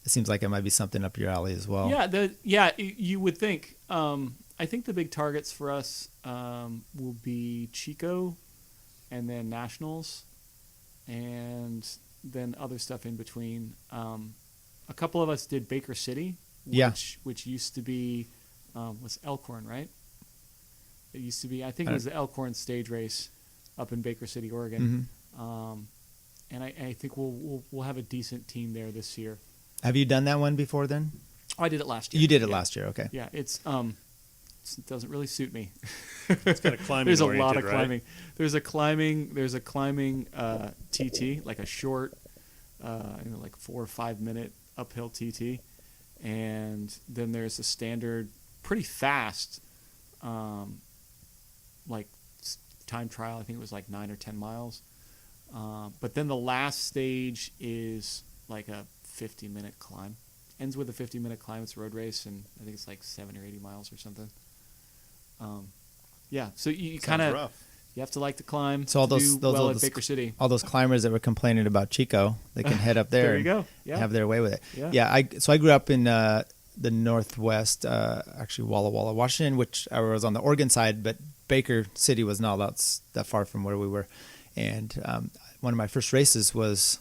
It seems like it might be something up your alley as well. Yeah, you would think. I think the big targets for us will be Chico, and then Nationals, and then other stuff in between. A couple of us did Baker City, which used to be was Elkhorn, right? It used to be. I think it was the Elkhorn stage race up in Baker City, Oregon. Mm-hmm. And I think we'll have a decent team there this year. Have you done that one before then? Oh, I did it last year. You did it last year, okay. Yeah, it doesn't really suit me. It's kind of climbing. There's a lot of right? climbing. There's a climbing TT, like a short, like 4 or 5 minute uphill TT, and then there's a standard, pretty fast, like time trial. I think it was like 9 or 10 miles. But then the last stage is like a 50-minute climb. Ends with a 50-minute climb. It's a road race, and I think it's like 70 or 80 miles or something. Yeah, so you kind of you have to like to climb. So all those at Baker City. All those climbers that were complaining about Chico, they can head up there. There you go. Yeah. And have their way with it. Yeah. I grew up in the Northwest, actually Walla Walla, Washington, which I was on the Oregon side, but Baker City was not that far from where we were. And one of my first races was,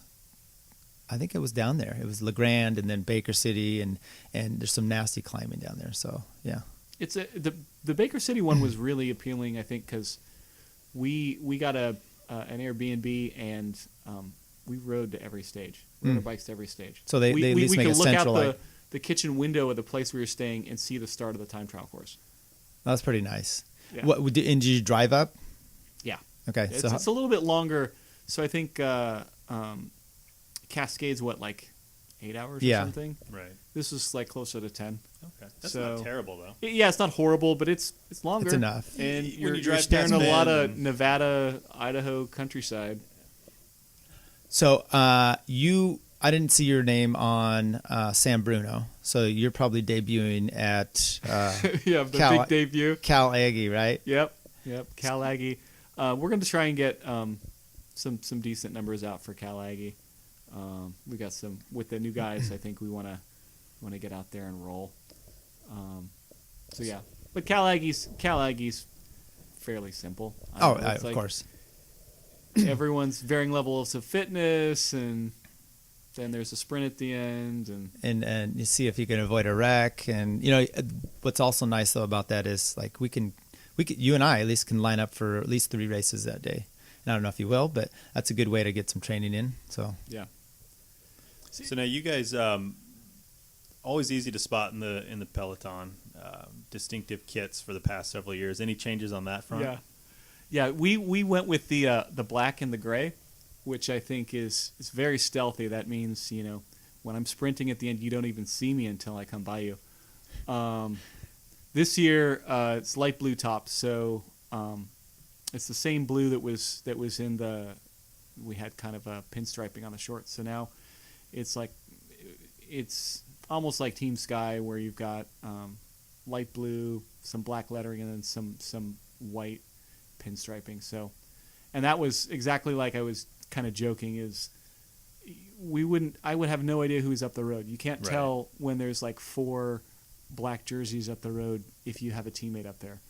I think it was down there. It was LeGrand and then Baker City, and there's some nasty climbing down there. So yeah, it's the Baker City one was really appealing, I think, because we got an Airbnb, and we rode to every stage. We rode our bikes to every stage. So they at least make could a look out central, the kitchen window of the place we were staying and see the start of the time trial course. That's pretty nice. Yeah. And did you drive up? Yeah. Okay. It's a little bit longer. So I think Cascade's like 8 hours or something. Right. This was like closer to 10. Okay. That's not terrible though. Yeah, it's not horrible, but it's longer. It's enough. And When you're you drive staring past at a lot Bend of and- Nevada, Idaho countryside. So I didn't see your name on San Bruno. So you're probably debuting at Yeah, the big debut. Cal Aggie, right? Yep. Cal Aggie. We're going to try and get some decent numbers out for Cal Aggie. We got some with the new guys. I think we want to get out there and roll. So yeah, but Cal Aggie's fairly simple. Of course. Everyone's varying levels of fitness, and then there's a sprint at the end, and you see if you can avoid a wreck. And what's also nice though about that is like we could, you and I at least can line up for at least 3 races that day. And I don't know if you will, but that's a good way to get some training in. So yeah. So now you guys, always easy to spot in the peloton. Distinctive kits for the past several years. Any changes on that front? Yeah. We went with the black and the gray, which I think is very stealthy. That means when I'm sprinting at the end, you don't even see me until I come by you. This year it's light blue top, so it's the same blue that was in the. We had kind of a pinstriping on the shorts, so now it's almost like Team Sky, where you've got light blue, some black lettering, and then some white pinstriping. So, and that was exactly like I was kind of joking. Is I would have no idea who's up the road. You can't tell when there's like 4 black jerseys up the road if you have a teammate up there.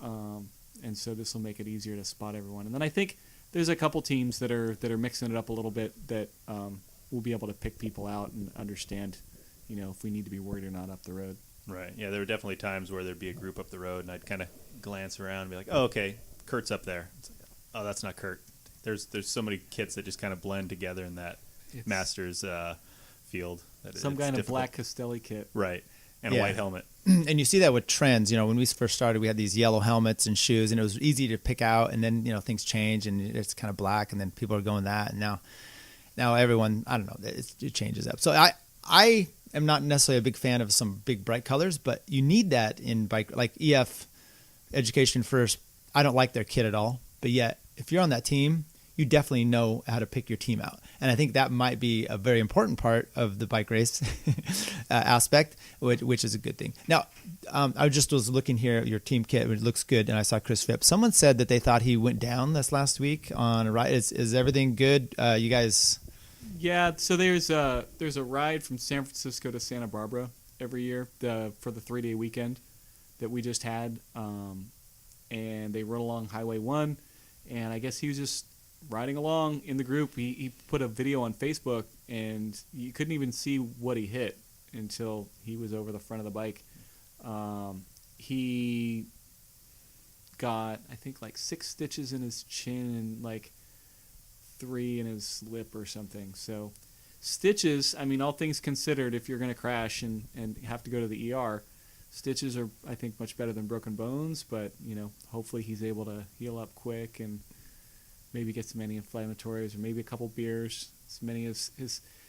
And so this will make it easier to spot everyone. And then I think there's a couple teams that are mixing it up a little bit that we'll be able to pick people out and understand, if we need to be worried or not up the road. Right. Yeah, there were definitely times where there'd be a group up the road, and I'd kind of glance around and be like, "Oh, okay, Curt's up there." It's like, "Oh, that's not Curt." There's so many kits that just kind of blend together in that Masters field. Some kind of black Castelli kit. Right. And a white helmet. And you see that with trends. When we first started, we had these yellow helmets and shoes, and it was easy to pick out. And then things change, and it's kind of black, and then people are going that. And now everyone, I don't know, it changes up. So I am not necessarily a big fan of some big bright colors, but you need that in bike, like EF Education First. I don't like their kit at all, but yet if you're on that team, you definitely know how to pick your team out. And I think that might be a very important part of the bike race aspect, which is a good thing. Now, I just was looking here at your team kit. It looks good, and I saw Chris Phipps. Someone said that they thought he went down this last week on a ride. Is everything good? You guys? Yeah, so there's a ride from San Francisco to Santa Barbara every year for the 3-day weekend that we just had, and they run along Highway 1, and I guess he was just riding along in the group. He put a video on Facebook, and you couldn't even see what he hit until he was over the front of the bike. He got, I think, like 6 stitches in his chin and like 3 in his lip or something. So stitches, I mean, all things considered, if you're going to crash and have to go to the ER, stitches are, I think, much better than broken bones. But, hopefully he's able to heal up quick and maybe get some anti-inflammatories or maybe a couple beers. As many as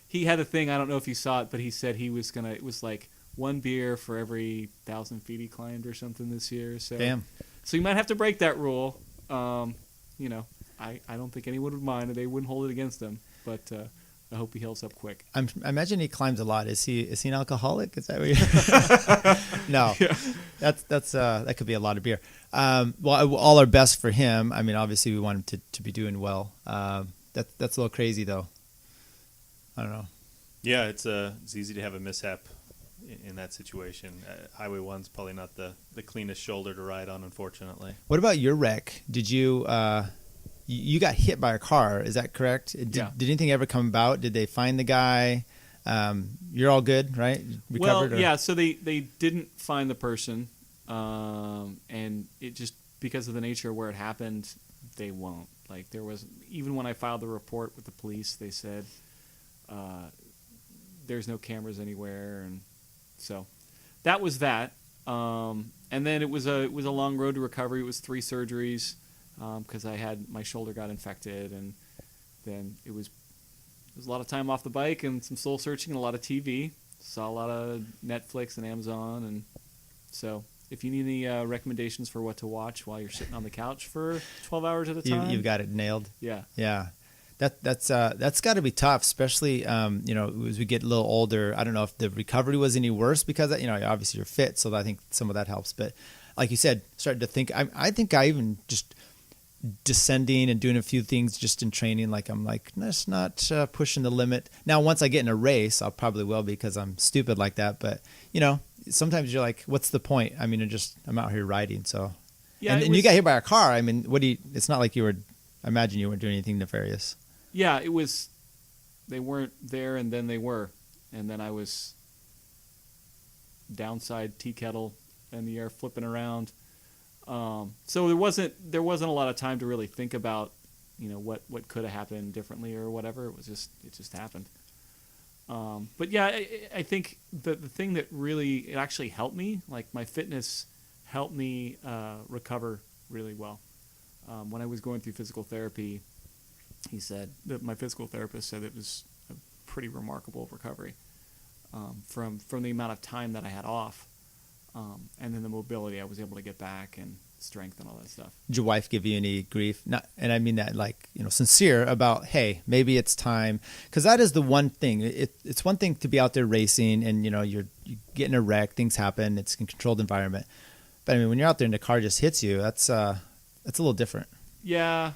he had a thing, I don't know if you saw it, but he said it was like 1 beer for every 1,000 feet he climbed or something this year. So, Damn. So you might have to break that rule. I don't think anyone would mind, and they wouldn't hold it against him. But I hope he heals up quick. I imagine he climbs a lot. Is he an alcoholic? Is that what you No. Yeah. That's that could be a lot of beer. Well, all our best for him. I mean, obviously we want him to be doing well. That's a little crazy though. I don't know. Yeah, it's easy to have a mishap in that situation. Highway 1's probably not the cleanest shoulder to ride on, unfortunately. What about your wreck? Did you you got hit by a car? Is that correct? Did anything ever come about? Did they find the guy? You're all good, right? Recovered? Well, yeah. So they didn't find the person, and it just because of the nature of where it happened, they won't. Like there was, even when I filed the report with the police, they said there's no cameras anywhere, and so that was that. And then it was a long road to recovery. It was 3 surgeries because I had my shoulder got infected, and then it was a lot of time off the bike and some soul searching and a lot of TV. Saw a lot of Netflix and Amazon, and so if you need any recommendations for what to watch while you're sitting on the couch for 12 hours at a time, You've got it nailed. Yeah. Yeah. That's got to be tough, especially as we get a little older. I don't know if the recovery was any worse because obviously you're fit, so I think some of that helps. But like you said, started to think. I think I even just descending and doing a few things just in training. Like I'm like that's not pushing the limit. Now once I get in a race, I'll probably will because I'm stupid like that. But sometimes you're like, what's the point? I mean, I'm out here riding. So yeah, and you got hit by a car. I mean, it's not like you were. I imagine you weren't doing anything nefarious. Yeah, it was. They weren't there, and then they were, and then I was downside tea kettle in the air, flipping around. So there wasn't a lot of time to really think about, what could have happened differently or whatever. It just happened. But yeah, I think the thing that really actually helped me, like my fitness, helped me recover really well. When I was going through physical therapy. He said that my physical therapist said it was a pretty remarkable recovery from the amount of time that I had off, and then the mobility I was able to get back and strength and all that stuff. Did your wife give you any grief? Not, and I mean that sincere about, hey, maybe it's time, because that is the one thing. It's one thing to be out there racing and you're getting a wreck, things happen, it's a controlled environment. But I mean, when you're out there and the car just hits you, that's a little different. Yeah.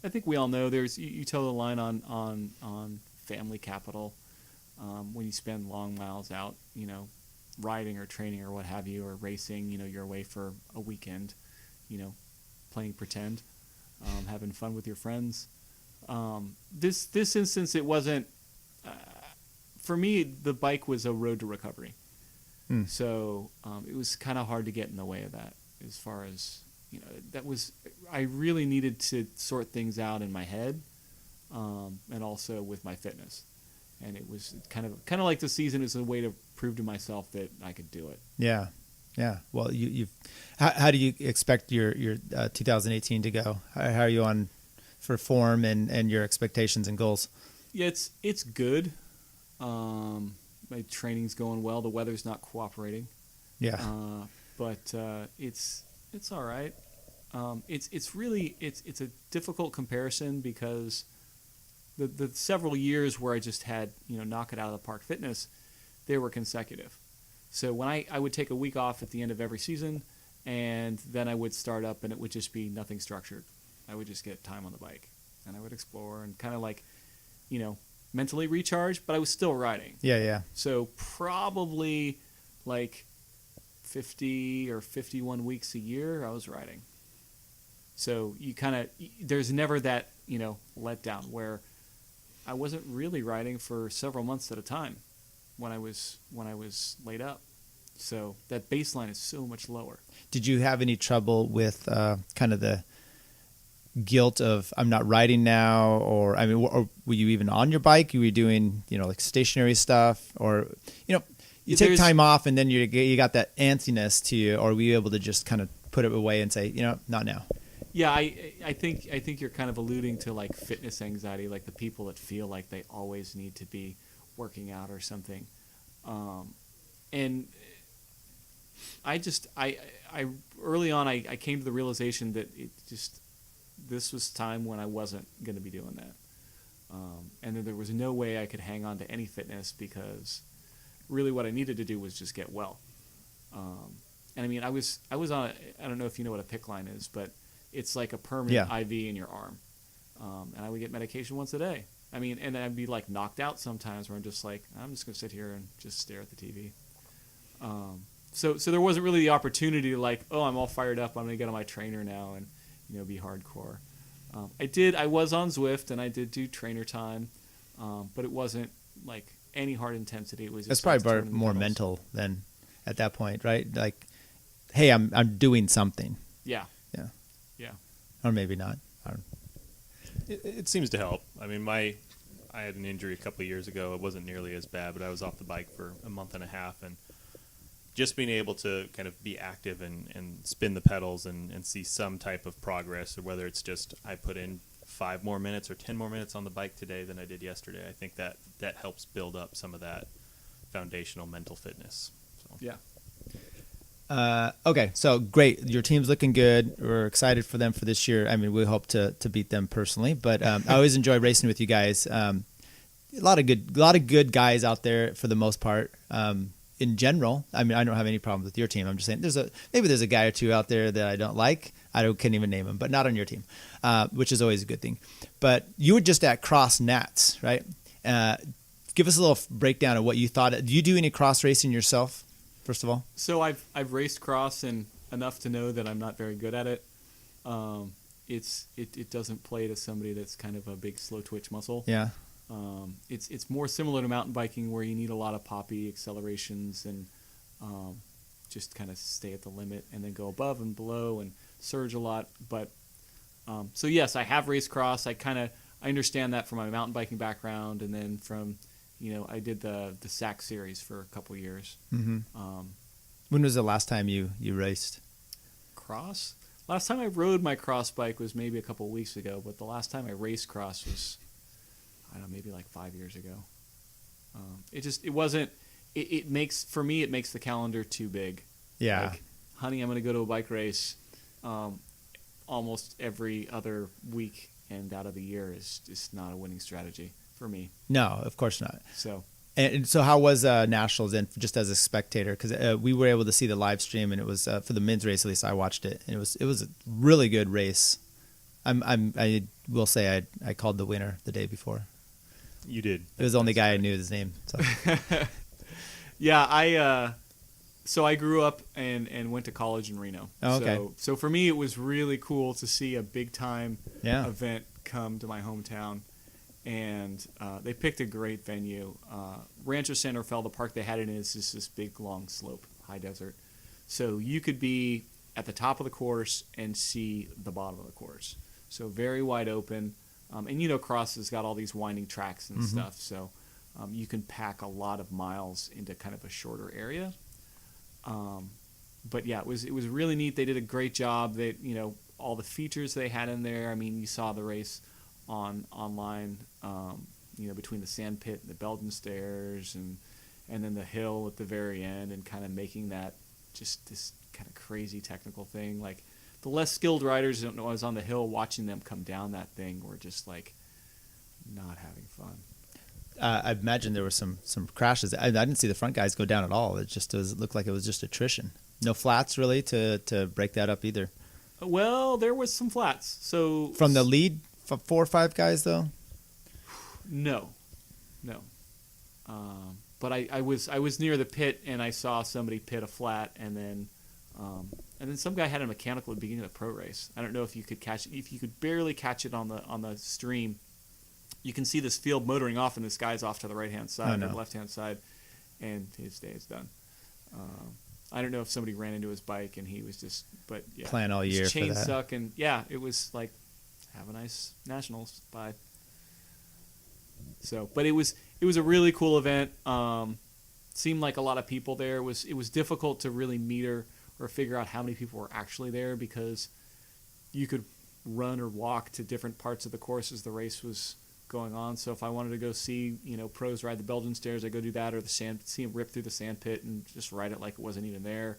I think we all know you tell the line on family capital when you spend long miles out, riding or training or what have you, or racing, you're away for a weekend, playing pretend, having fun with your friends. This instance, it wasn't, for me, the bike was a road to recovery. So it was kind of hard to get in the way of that as far as, I really needed to sort things out in my head, and also with my fitness. And it was kind of like the season is a way to prove to myself that I could do it. Yeah. Yeah. Well, how do you expect your 2018 to go? How are you on for form and your expectations and goals? Yeah, it's good. My training's going well. The weather's not cooperating. Yeah. But it's all right. It's really a difficult comparison because the several years where I just had knock it out of the park fitness, they were consecutive. So when I would take a week off at the end of every season, and then I would start up, and it would just be nothing structured. I would just get time on the bike, and I would explore and kind of like, mentally recharge, but I was still riding. Yeah. So probably like 50 or 51 weeks a year I was riding. So there's never that, letdown where I wasn't really riding for several months at a time when I was laid up. So that baseline is so much lower. Did you have any trouble with kind of the guilt of I'm not riding now, or were you even on your bike? You were doing like stationary stuff, or you take time off and then you got that antsiness to you, or were you able to just kind of put it away and say not now? Yeah, I think you're kind of alluding to like fitness anxiety, like the people that feel like they always need to be working out or something, and I early on I came to the realization that this was time when I wasn't going to be doing that, and then there was no way I could hang on to any fitness because really what I needed to do was just get well. And I mean I was on I don't know if you know what a PICC line is, but it's like a permanent IV in your arm, and I would get medication once a day. I mean, and I'd be like knocked out sometimes where I'm just like, I'm just going to sit here and just stare at the TV. So there wasn't really the opportunity to like, oh, I'm all fired up, I'm going to get on my trainer now and be hardcore. I was on Zwift and I did do trainer time, but it wasn't like any hard intensity. It was just that's probably more mental than at that point, right? Like, hey, I'm doing something. Yeah. or maybe not. I don't. It seems to help. I mean, I had an injury a couple of years ago. It wasn't nearly as bad, but I was off the bike for a month and a half, and just being able to kind of be active and spin the pedals and see some type of progress, or whether it's just I put in 5 more minutes or 10 more minutes on the bike today than I did yesterday, I think that helps build up some of that foundational mental fitness. So. Yeah. Okay, so great. Your team's looking good. We're excited for them for this year. I mean, we hope to beat them personally, but I always enjoy racing with you guys. A lot of good guys out there for the most part. In general, I mean, I don't have any problems with your team. I'm just saying maybe there's a guy or two out there that I don't like. Can't even name him, but not on your team, which is always a good thing. But you were just at Cross Nats, right? Give us a little breakdown of what you thought. Do you do any cross racing yourself, first of all? So I've raced cross and enough to know that I'm not very good at it. It doesn't play to somebody that's kind of a big slow twitch muscle. Yeah. It's more similar to mountain biking where you need a lot of poppy accelerations and just kind of stay at the limit and then go above and below and surge a lot. But so yes, I have raced cross. I understand that from my mountain biking background, and then from I did the SAC series for a couple years. Mm-hmm. When was the last time you raced? Cross? Last time I rode my cross bike was maybe a couple of weeks ago, but the last time I raced cross was, I don't know, maybe like 5 years ago. It makes the calendar too big. Yeah. Like, honey, I'm going to go to a bike race almost every other week and out of the year is just not a winning strategy for me. No, of course not. So. And so how was Nationals then, just as a spectator? Because we were able to see the live stream, and it was for the men's race. At least I watched it, and it was a really good race. I will say I called the winner the day before. You did. It was the only guy I knew his name. So. Yeah, so I grew up and went to college in Reno. Oh, okay. So for me, it was really cool to see a big time Yeah. event come to my hometown. And they picked a great venue. Rancho Santa Rafael, the park they had it in, is just this big, long slope, high desert. So you could be at the top of the course and see the bottom of the course. So very wide open. And Cross has got all these winding tracks and stuff. So you can pack a lot of miles into kind of a shorter area. But yeah, it was really neat. They did a great job. They, all the features they had in there. I mean, you saw the race online, between the sand pit and the Belgian stairs and then the hill at the very end, and kind of making that just this kind of crazy technical thing. Like the less skilled riders, don't know, I was on the hill watching them come down that thing, were just like not having fun. I imagine there were some crashes. I didn't see the front guys go down at all. It looked like it was just attrition. No flats really to break that up either. Well, there was some flats. So from the lead 4 or 5 guys though. No. But I was near the pit and I saw somebody pit a flat, and then some guy had a mechanical at the beginning of the pro race. I don't know if you could catch it. If you could barely catch it on the stream, you can see this field motoring off, and this guy's off to the right hand side or the left hand side, and his day is done. I don't know if somebody ran into his bike and he was just, but yeah, plan all year chain for that. stuck, and yeah, it was like, have a nice Nationals, bye. So, but it was a really cool event. Seemed like a lot of people there. It was difficult to really meter or figure out how many people were actually there, because you could run or walk to different parts of the course as the race was going on. So if I wanted to go see pros ride the Belgian stairs, I go do that, or see them rip through the sand pit and just ride it like it wasn't even there,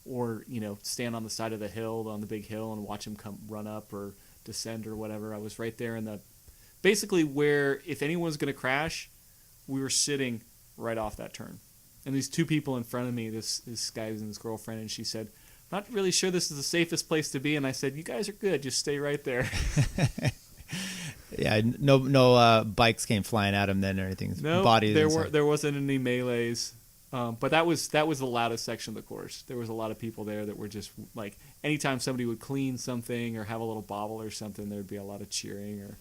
or stand on the side of the hill, on the big hill, and watch them come run up or descend or whatever. I was right there in basically where if anyone was going to crash, we were sitting right off that turn. And these 2 people in front of me, this guy and his girlfriend, and she said, "Not really sure this is the safest place to be." And I said, "You guys are good. Just stay right there." Yeah, no bikes came flying at him then or anything. No, bodies. there wasn't any melees. But that was the loudest section of the course. There was a lot of people there that were just like, anytime somebody would clean something or have a little bobble or something, there'd be a lot of cheering or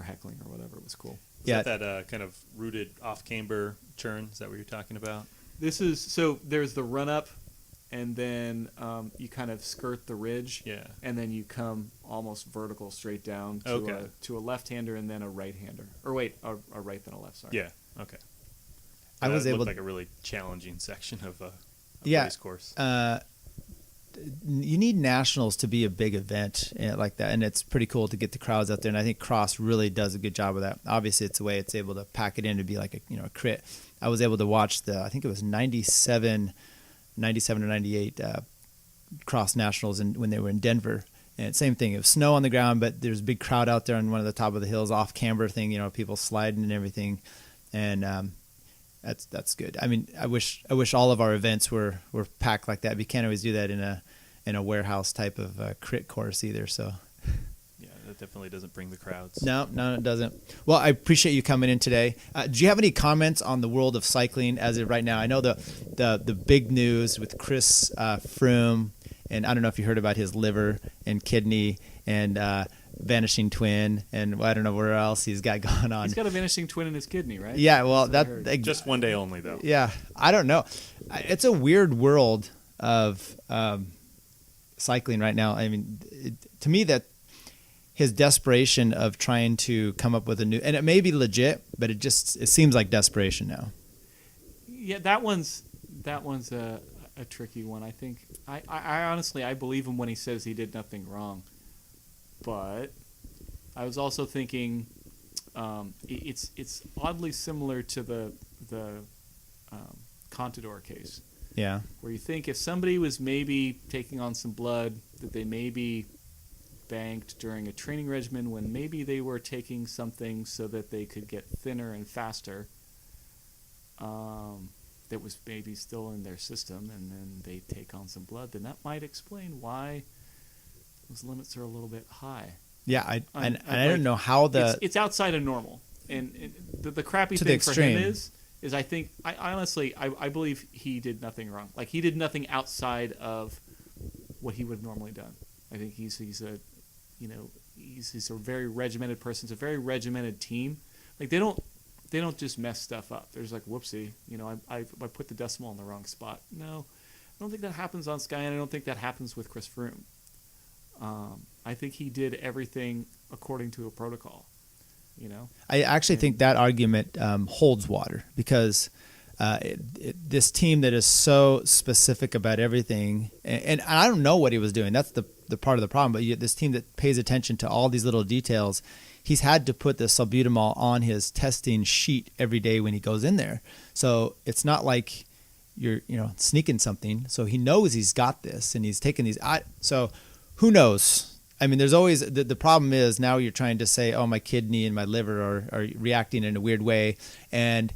heckling or whatever. It was cool. Is that kind of rooted off camber turn? Is that what you're talking about? So there's the run up, and then you kind of skirt the ridge, Yeah. and then you come almost vertical straight down to a left-hander and then a right-hander. Or wait, a right then a left. Sorry. Yeah. Okay. I was able looked to, like a really challenging section of a Yeah. race course. you need nationals to be a big event like that, and it's pretty cool to get the crowds out there. And I think Cross really does a good job of that. Obviously, it's the way it's able to pack it in to be like a crit. I was able to watch I think it was 97 or 98 Cross Nationals when they were in Denver. And same thing, it was snow on the ground, but there's a big crowd out there on one of the top of the hills, off camber thing, people sliding and everything, and that's good. I mean, I wish all of our events were packed like that. But you can't always do that in a warehouse type of crit course either. So yeah, that definitely doesn't bring the crowds. no, it doesn't. Well, I appreciate you coming in today. Do you have any comments on the world of cycling as of right now? I know the big news with Chris Froome. And I don't know if you heard about his liver and kidney and vanishing twin, and I don't know where else he's got going on. He's got a vanishing twin in his kidney, right? Yeah, well, Just one day only, though. Yeah, I don't know. It's a weird world of cycling right now. I mean, to me, that his desperation of trying to come up with a new, and it may be legit, but it seems like desperation now. Yeah, that one's a tricky one. I think I honestly believe him when he says he did nothing wrong, but I was also thinking it's oddly similar to the Contador case. Yeah, where you think if somebody was maybe taking on some blood that they maybe banked during a training regimen when maybe they were taking something so that they could get thinner and faster. That was maybe still in their system, and then they take on some blood, then that might explain why those limits are a little bit high. Yeah, I don't know how it's outside of normal, and the crappy to thing the for him is I think I honestly believe he did nothing wrong. Like, he did nothing outside of what he would have normally done. I think he's a very regimented person. It's a very regimented team. Like, they don't just mess stuff up. There's like, whoopsie, I put the decimal in the wrong spot. No, I don't think that happens on Sky, and I don't think that happens with Chris Froome. I think he did everything according to a protocol. I actually think that argument holds water, because this team that is so specific about everything, and I don't know what he was doing. That's the part of the problem. But this team that pays attention to all these little details, he's had to put the salbutamol on his testing sheet every day when he goes in there. So it's not like you're sneaking something. So he knows he's got this, and he's taking these. So who knows? I mean, there's always the problem is now you're trying to say, oh, my kidney and my liver are reacting in a weird way, and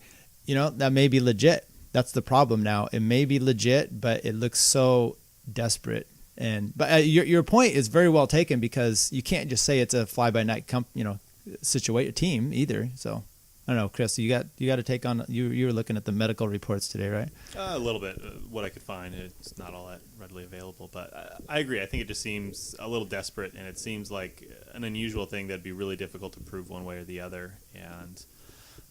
that may be legit. That's the problem now. It may be legit, but it looks so desperate. But your point is very well taken, because you can't just say it's a fly-by-night team either. So I don't know, Chris, you got to take on. You were looking at the medical reports today, right? A little bit. What I could find, it's not all that readily available, but I agree. I think it just seems a little desperate, and it seems like an unusual thing that'd be really difficult to prove one way or the other. And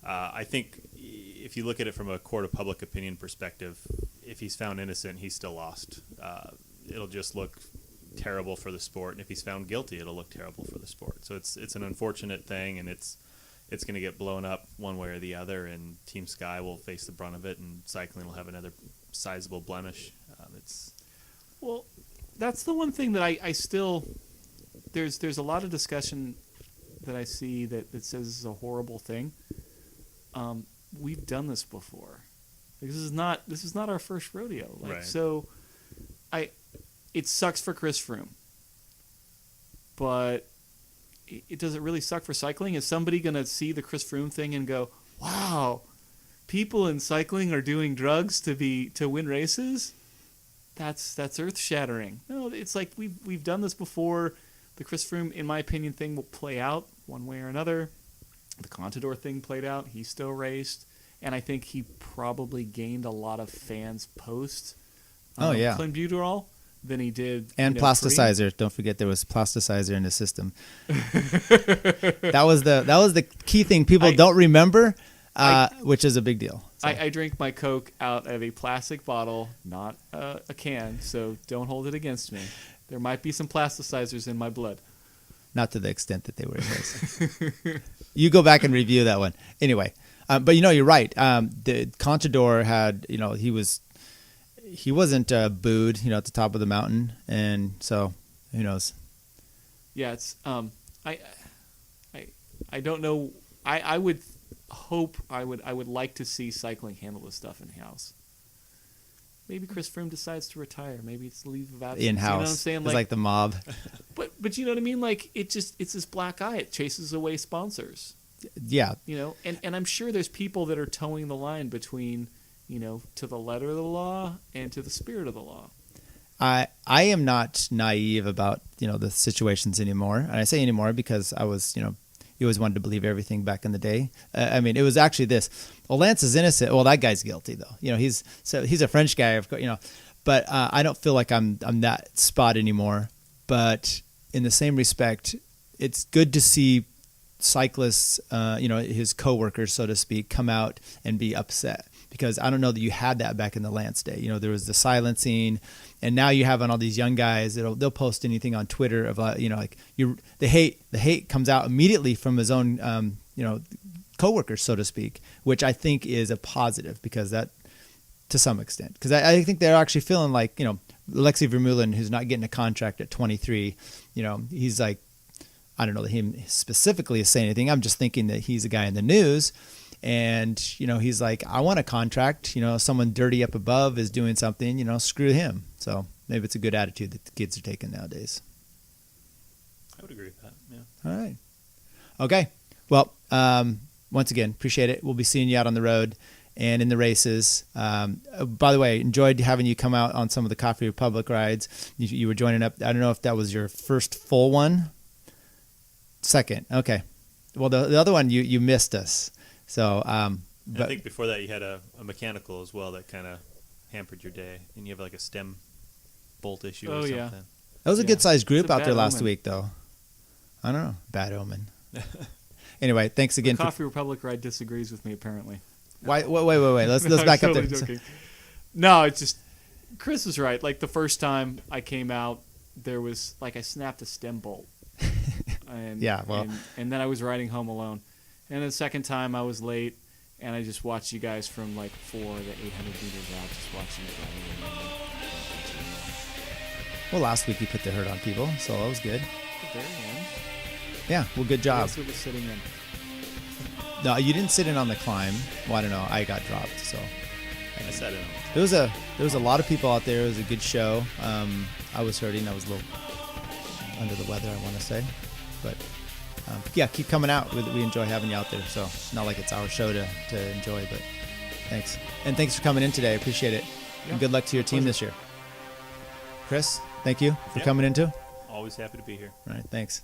I think if you look at it from a court of public opinion perspective, if he's found innocent, he's still lost. It'll just look terrible for the sport, and if he's found guilty, it'll look terrible for the sport. So it's an unfortunate thing, and it's going to get blown up one way or the other, and Team Sky will face the brunt of it, and cycling will have another sizable blemish. Well, that's the one thing that I still there's a lot of discussion that I see that says this is a horrible thing. We've done this before. Like, this is not our first rodeo. Like, right. So it sucks for Chris Froome, but it doesn't really suck for cycling. Is somebody going to see the Chris Froome thing and go, wow, people in cycling are doing drugs to win races? That's earth-shattering. No, it's like we've done this before. The Chris Froome, in my opinion, thing will play out one way or another. The Contador thing played out. He still raced. And I think he probably gained a lot of fans post clenbuterol than he did. And plasticizer. Don't forget there was plasticizer in the system. That was the key thing people don't remember. which is a big deal. So. I drink my Coke out of a plastic bottle, not a can, so don't hold it against me. There might be some plasticizers in my blood. Not to the extent that they were in his. You go back and review that one. Anyway, but you're right. The Contador had, he wasn't booed, at the top of the mountain, and so who knows? Yeah, it's I don't know. I would hope I would like to see cycling handle this stuff in house. Maybe Chris Froome decides to retire. Maybe it's leave of absence. In house. You know what I'm saying? It's like the mob. But you know what I mean? Like it's this black eye. It chases away sponsors. Yeah. And I'm sure there's people that are towing the line between, to the letter of the law and to the spirit of the law. I am not naive about, the situations anymore. And I say anymore because I was, you always wanted to believe everything back in the day. It was actually this. Well, Lance is innocent. Well, that guy's guilty though. He's a French guy, of course, but I don't feel like I'm that spot anymore. But in the same respect, it's good to see cyclists, his coworkers, so to speak, come out and be upset, because I don't know that you had that back in the Lance day. There was the silencing, and now you have on all these young guys they'll post anything on Twitter of the hate comes out immediately from his own coworkers, so to speak, which I think is a positive, because that, to some extent, because I think they're actually feeling like Alexei Vermeulen, who's not getting a contract at 23, he's like, I don't know that him specifically is saying anything. I'm just thinking that he's a guy in the news, and he's like, I want a contract. Someone dirty up above is doing something. Screw him. So maybe it's a good attitude that the kids are taking nowadays. I would agree with that. Yeah. All right. Okay. Well, once again, appreciate it. We'll be seeing you out on the road and in the races. By the way, enjoyed having you come out on some of the Coffee Republic rides. You were joining up. I don't know if that was your first full one. Second. Okay. Well, the other one you missed us. So, but I think before that you had a mechanical as well that kind of hampered your day, and you have like a stem bolt issue or something. Yeah. That was a good sized group out there last omen. week, though. I don't know. Bad omen. Anyway, thanks again. The Coffee Republic ride disagrees with me, apparently. Wait. Let's back up there. Joking. No, it's just Chris was right. Like the first time I came out, there was like I snapped a stem bolt. And, yeah, well, and then I was riding home alone, and the second time I was late, and I just watched you guys from like 400 to 800 meters out, just watching it riding. Well, last week you put the hurt on people, so that was good. At the very end. Yeah, well, good job. Who was sitting in? No, you didn't sit in on the climb. Well, I don't know. I got dropped, so I sat in. There was a lot of people out there. It was a good show. I was hurting. I was a little under the weather, I want to say. But, yeah, keep coming out. We enjoy having you out there. So not like it's our show to enjoy, but thanks. And thanks for coming in today. I appreciate it. Yeah. And good luck to your team this year. Chris, thank you for coming in too. Always happy to be here. All right, thanks.